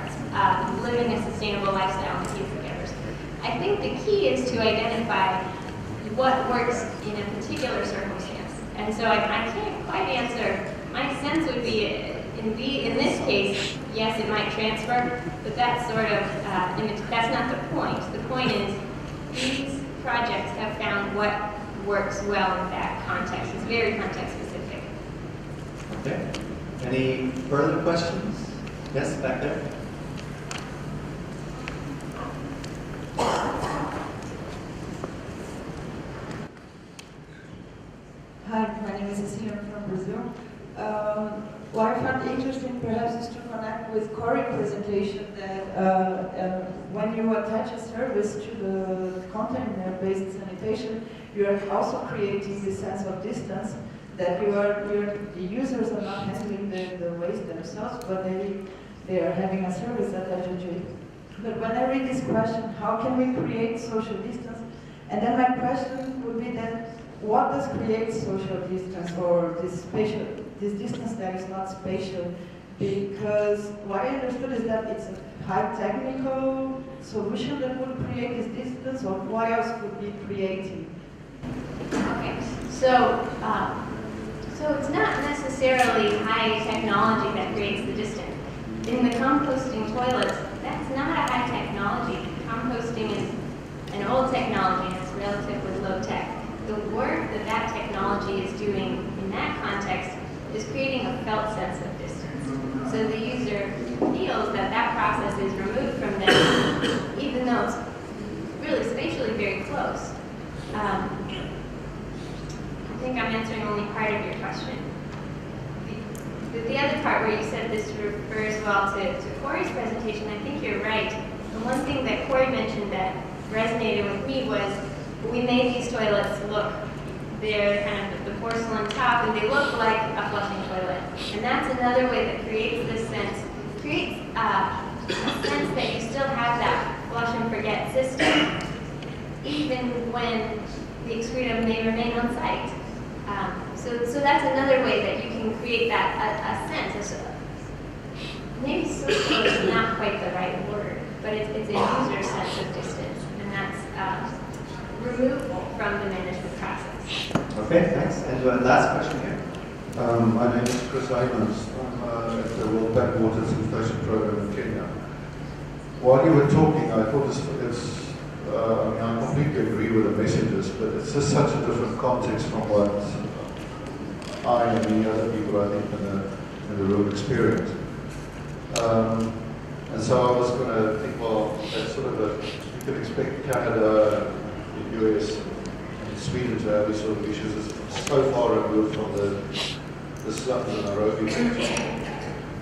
living a sustainable lifestyle in the case of Evers. I think the key is to identify what works in a particular circumstance. And so I can't quite answer. My sense would be, in this case, yes, it might transfer, but that's sort of, that's not the point. The point is, these projects have found what works well in that context. It's very context specific. Okay. Any further questions? Yes, back there. Hi, my name is Cecilia from Brazil. What I found interesting perhaps is to connect with Corey's presentation that when you attach a service to the container-based sanitation, you are also creating this sense of distance that the users are not handling the waste themselves, but they are having a service attached to it. But when I read this question, how can we create social distance? And then my question would be that what does create social distance, or this distance that is not spatial? Because what I understood is that it's a high technical solution that would create this distance, or what else could be creating? Okay, so it's not necessarily high technology that creates the distance. In the composting toilets, that's not a high technology. Composting is an old technology, and it's relatively low tech. The work that technology is doing in that context is creating a felt sense of distance. So the user feels that process is removed from them, even though it's really spatially very close. I think I'm answering only part of your question. The other part where you said this refers well to Corey's presentation, I think you're right. The one thing that Corey mentioned that resonated with me was we made these toilets look, they're kind of the porcelain top, and they look like a flushing toilet. And that's another way that creates this sense, creates a sense that you still have that flush and forget system, even when the excreta may remain on site. So that's another way that you can create that a sense. Maybe social is not quite the right word, but it's a user sense of distance, and that's removable from the management process. Okay, thanks. And last question here. My name is Chris Ivans. I'm at the World Backwaters Inflation Program in Kenya. While you were talking, I thought I completely agree with the messages, but it's just such a different context from what I and many other people, I think, in the room experience. And so I was going to think, well, that's sort of you can expect Canada, the US, and Sweden to have these sort of issues. It's so far removed from the slums in Nairobi.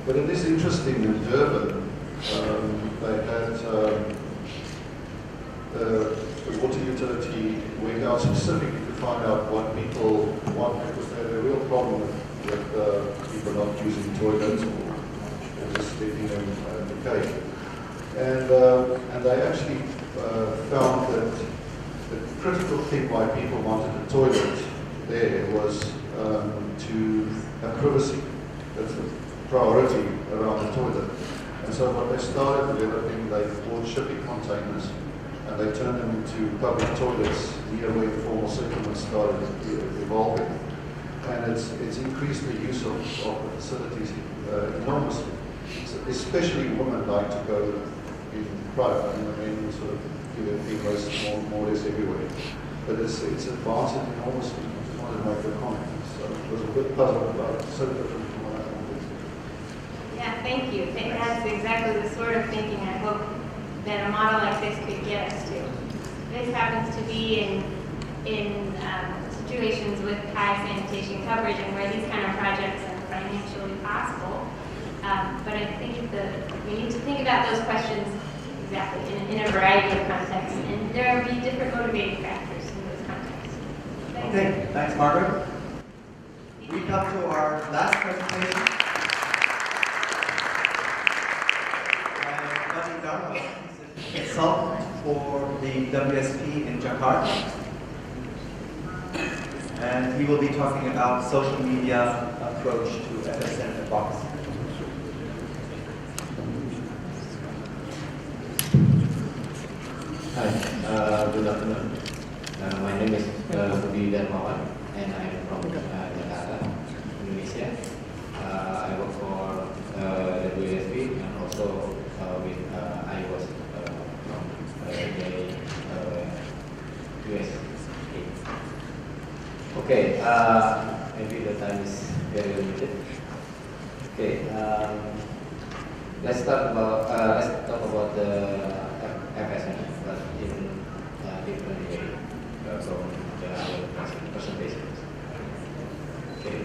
But it is interesting in Durban, they had the water utility went out specifically to find out what people want, because they had a real problem with people not using toilets or just leaving them decay. And they actually found that the critical thing why people wanted a toilet there was to have privacy. That's the priority around the toilet. And so what they started developing, they bought shipping containers and they turned them into public toilets near where informal settlements started evolving. And it's increased the use of the facilities enormously. Especially women like to go in private. I mean, the men sort of do their thing more or less everywhere. But it's advanced enormously. I just wanted to make the comment. So it was a bit puzzled about it. So different from what I wanted. Yeah, thank you. That's exactly the sort of thinking I hope that a model like this could get us to. This happens to be in situations with high sanitation coverage and where these kind of projects are financially possible. But I think we need to think about those questions exactly in a variety of contexts, and there will be different motivating factors in those contexts. Thanks. Okay, thanks, Margaret. We come to our last presentation. Buddy Dharma, he's a consultant for the WSP in Jakarta. And he will be talking about social media approach to FSM advocacy. Hi, good afternoon. My name is Budi Darmawan, and I am from Jakarta, Indonesia. I work for WSP and also I was from the US. Okay, maybe the time is very limited. Okay, let's talk about the FSM, but in different way from the other presentations. Okay.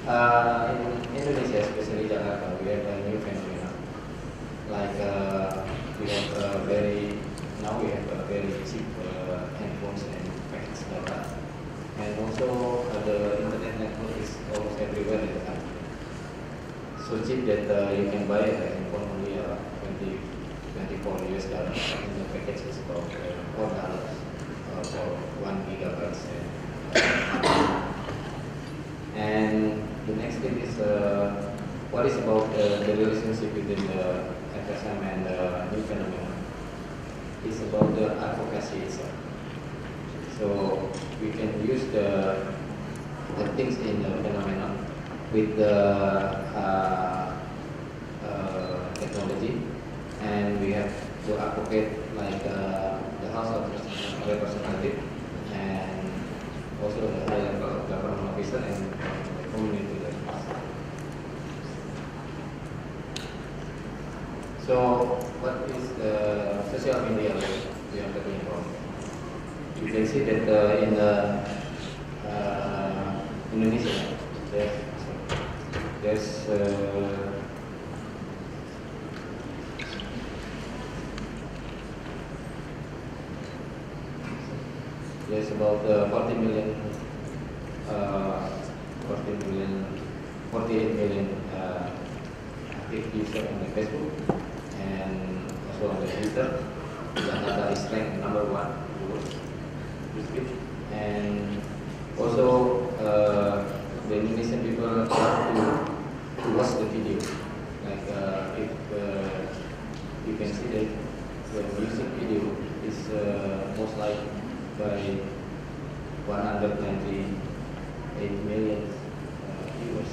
In Indonesia, especially Jakarta, we have a new phenomenon. Like we have a very cheap handphones and package data, and also the internet network is almost everywhere in the country. So cheap that you can buy a handphone only $24 US, and the package is about $4 for 1 gigabyte. And the next thing is what is about the relationship between the FSM and the new phenomenon. It's about the advocacy itself. So we can use the things in the phenomenon with the technology, and we have to advocate like the House of Representatives and also the high level of government officer and the community leaders. So what is the social media we are talking about? You can see that in Indonesia, there's about 48 million active users on the Facebook and also on the Twitter. Jakarta is ranked number 1 in the world. And also the Indonesian people love to watch the video. Like if you can see that the music video is most liked by 128 million viewers.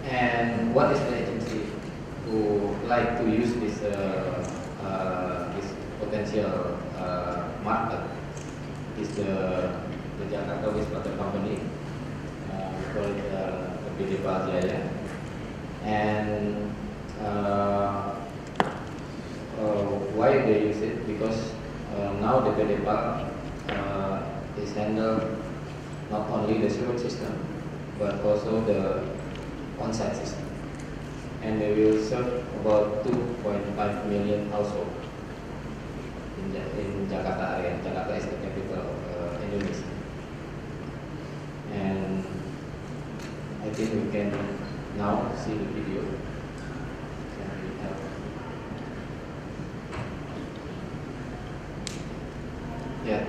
And what is the agency who like to use this potential market is the Jakarta Wastewater Company, we call it PD Jaya. And why they use it? Because now the PDPAL is handled not only the sewage system but also the on-site system, and they will serve about 2.5 million households in Jakarta area. Jakarta is the capital of Indonesia, and I think we can now see the video. Yeah.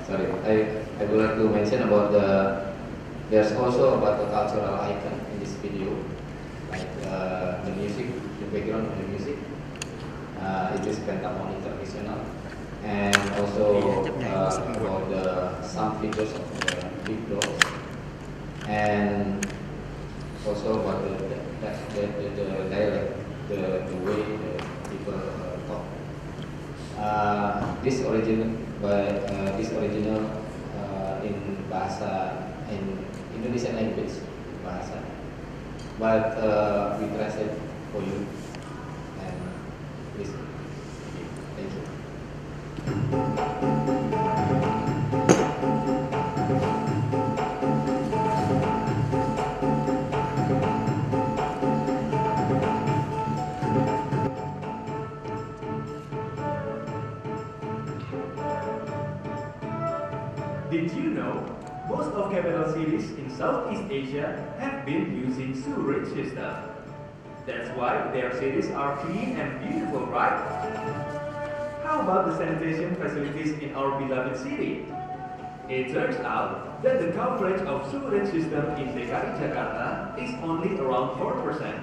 Sorry, I would like to mention about there's also about the cultural icon in this video, like the music, the background of the music. It is pentamonic traditional, and also about some features of the big dogs, and also about the dialect, the way the people talk. this original in bahasa in Indonesian language bahasa, but we translate for you and please. Thank you. Did you know most of capital cities in Southeast Asia have been using sewerage system? That's why their cities are clean and beautiful, right? How about the sanitation facilities in our beloved city? It turns out that the coverage of sewerage system in DKI Jakarta is only around 4%.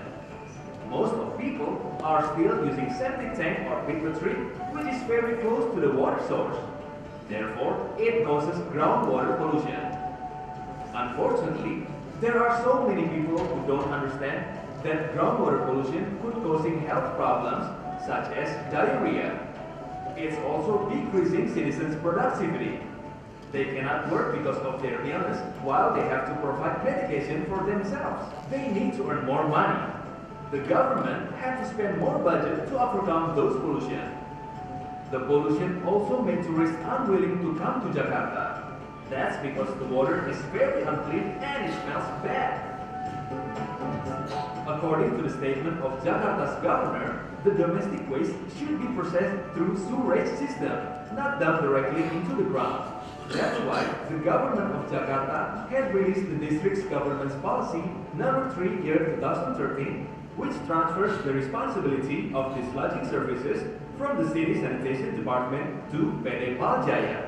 Most of people are still using septic tank or pit-to-treat, which is very close to the water source. Therefore, it causes groundwater pollution. Unfortunately, there are so many people who don't understand that groundwater pollution could causing health problems such as diarrhea. It's also decreasing citizens' productivity. They cannot work because of their illness while they have to provide medication for themselves. They need to earn more money. The government has to spend more budget to overcome those pollution. The pollution also made tourists unwilling to come to Jakarta. That's because the water is very unclean and it smells bad. According to the statement of Jakarta's governor, the domestic waste should be processed through sewerage system, not dumped directly into the ground. That's why the government of Jakarta had released the district's governance policy number 3/2013, which transfers the responsibility of dislodging services from the city sanitation department to PD Paljaya.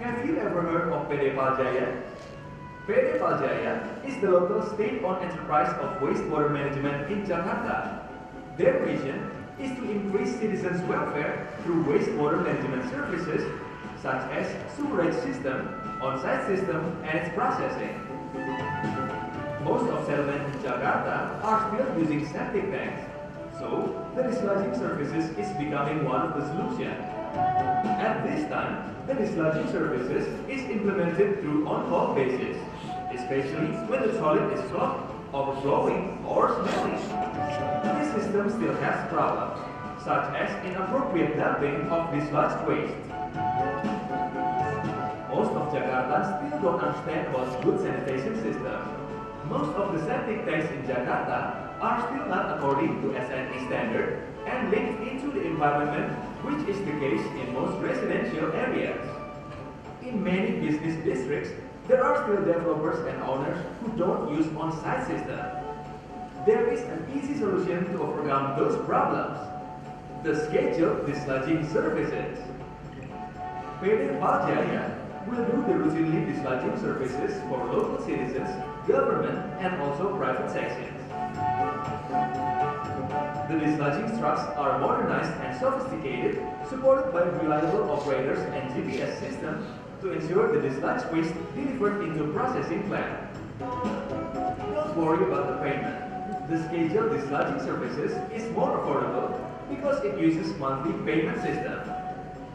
Have you ever heard of PD Paljaya? PD Paljaya is the local state-owned enterprise of wastewater management in Jakarta. Their mission is to increase citizens' welfare through wastewater management services such as sewerage system, on-site system, and its processing. Most of settlements in Jakarta are still using septic tanks, so the dislodging services is becoming one of the solutions. At this time, the dislodging services is implemented through on-call basis, especially when the toilet is clogged, overflowing, or smelling. This system still has problems, such as inappropriate dumping of dislodged waste. Most of Jakarta still don't understand about good sanitation system. Most of the septic tanks in Jakarta are still not according to SNE standard and linked into the environment, which is the case in most residential areas. In many business districts, there are still developers and owners who don't use on-site system. There is an easy solution to overcome those problems: the scheduled dislodging services. PD Paljaya will do the routinely dislodging services for local citizens, government, and also private sections. The dislodging trucks are modernized and sophisticated, supported by reliable operators and GPS systems to ensure the dislodged waste delivered into processing plant. Don't worry about the payment. The scheduled dislodging services is more affordable because it uses monthly payment system.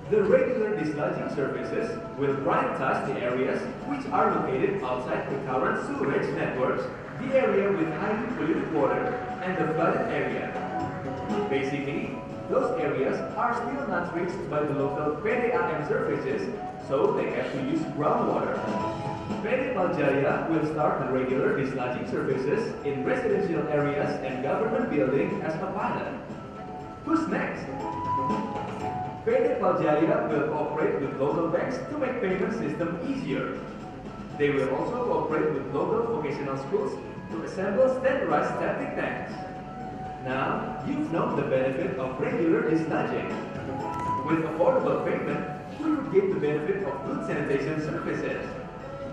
The regular dislodging services will prioritize the areas which are located outside the current sewerage networks, the area with highly polluted water, and the flooded area. Basically, those areas are still not reached by the local PDAM services, so they have to use groundwater. PD Paljaya will start the regular dislodging services in residential areas and government buildings as a pilot. Who's next? PD Paljaya will cooperate with local banks to make payment system easier. They will also cooperate with local vocational schools to assemble standardized septic tanks. Now, you've known the benefit of regular dislodging. With affordable payment, we would get the benefit of good sanitation services.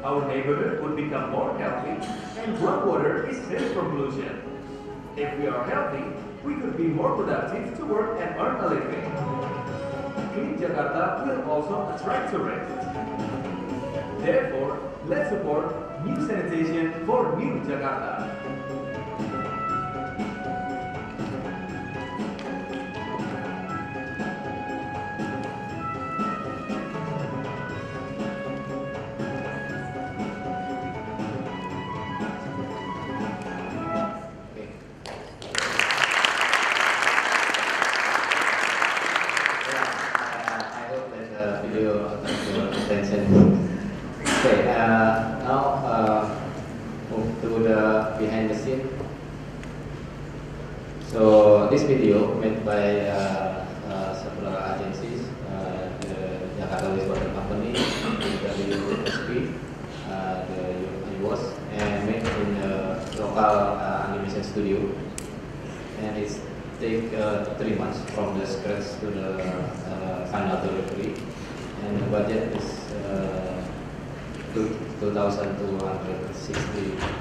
Our neighborhood would become more healthy, and groundwater is safe from pollution. If we are healthy, we could be more productive to work and earn a living. Clean Jakarta will also attract tourists. Therefore, let's support new sanitation for new Jakarta. Okay, now move to the behind the scene. So this video made by several agencies, the Jakarta Wastewater Company, the WSP, the UOS, and made in a local animation studio. And it's take 3 months from the scratch to the final delivery. And the budget is 2,260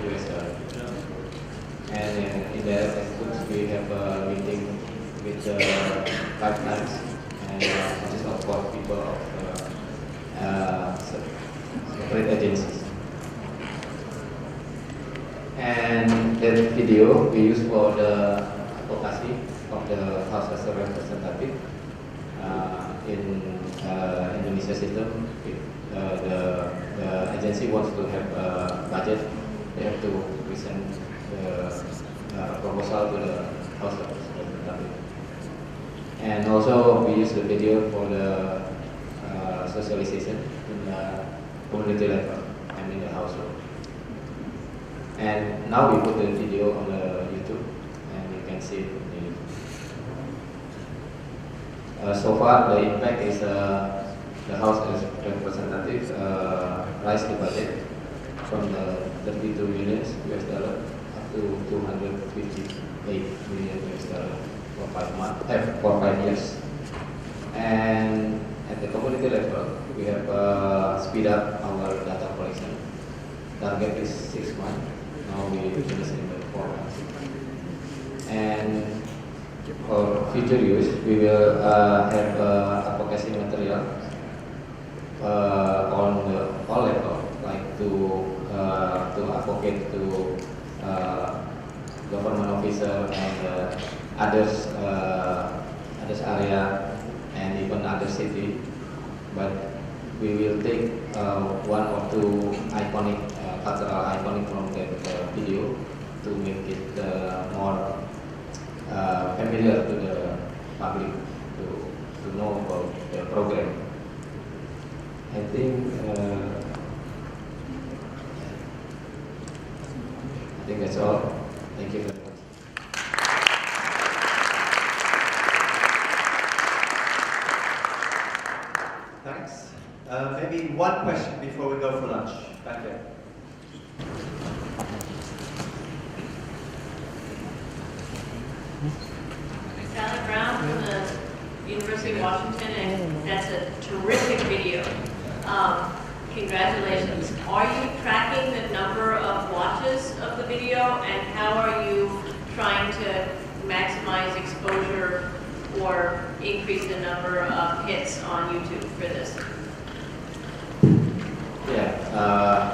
US dollars. And in the FSM we have a meeting with 5 times, and consist of 4 people of separate agencies. And that video we use for the advocacy of the House as a representative in Indonesia system. If the agency wants to have a budget, they have to present the proposal to the House of Representatives. And also we use the video for the socialization in the community level and in the household. And now we put the video on the YouTube, and you can see it in the YouTube. So far the impact is the House of Representatives raised the budget from the 32 million US dollar up to 258 million US dollar for 5 months, for 5 years. And at the community level, we have speed up our data collection. Target is 6 months. Now we finish in the 4 months. And for future use, we will have advocacy material on the all level, like to advocate to government officer and others area and even other city. But we will take 1 or 2 iconic cultural iconic from that video to make it more familiar to the public to know about the program. I think that's all. Thank you very much. Thanks. Maybe one question before we go for lunch. Back there. Sally Brown from the University of Washington, and that's a terrific video. Congratulations. Are you tracking the number of watches of the video, and how are you trying to maximize exposure or increase the number of hits on YouTube for this? Yeah,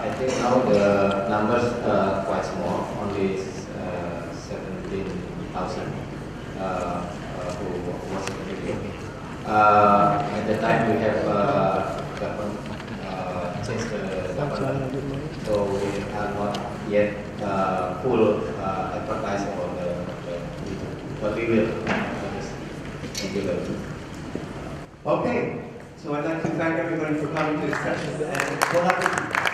I think now the numbers are quite small, only 17,000 who watch the video. At the time we have changed the government, so we are not yet full advertising on the YouTube, but we will. Thank you very much. Okay, so I'd like to thank everybody for coming to this session, and bon appetit.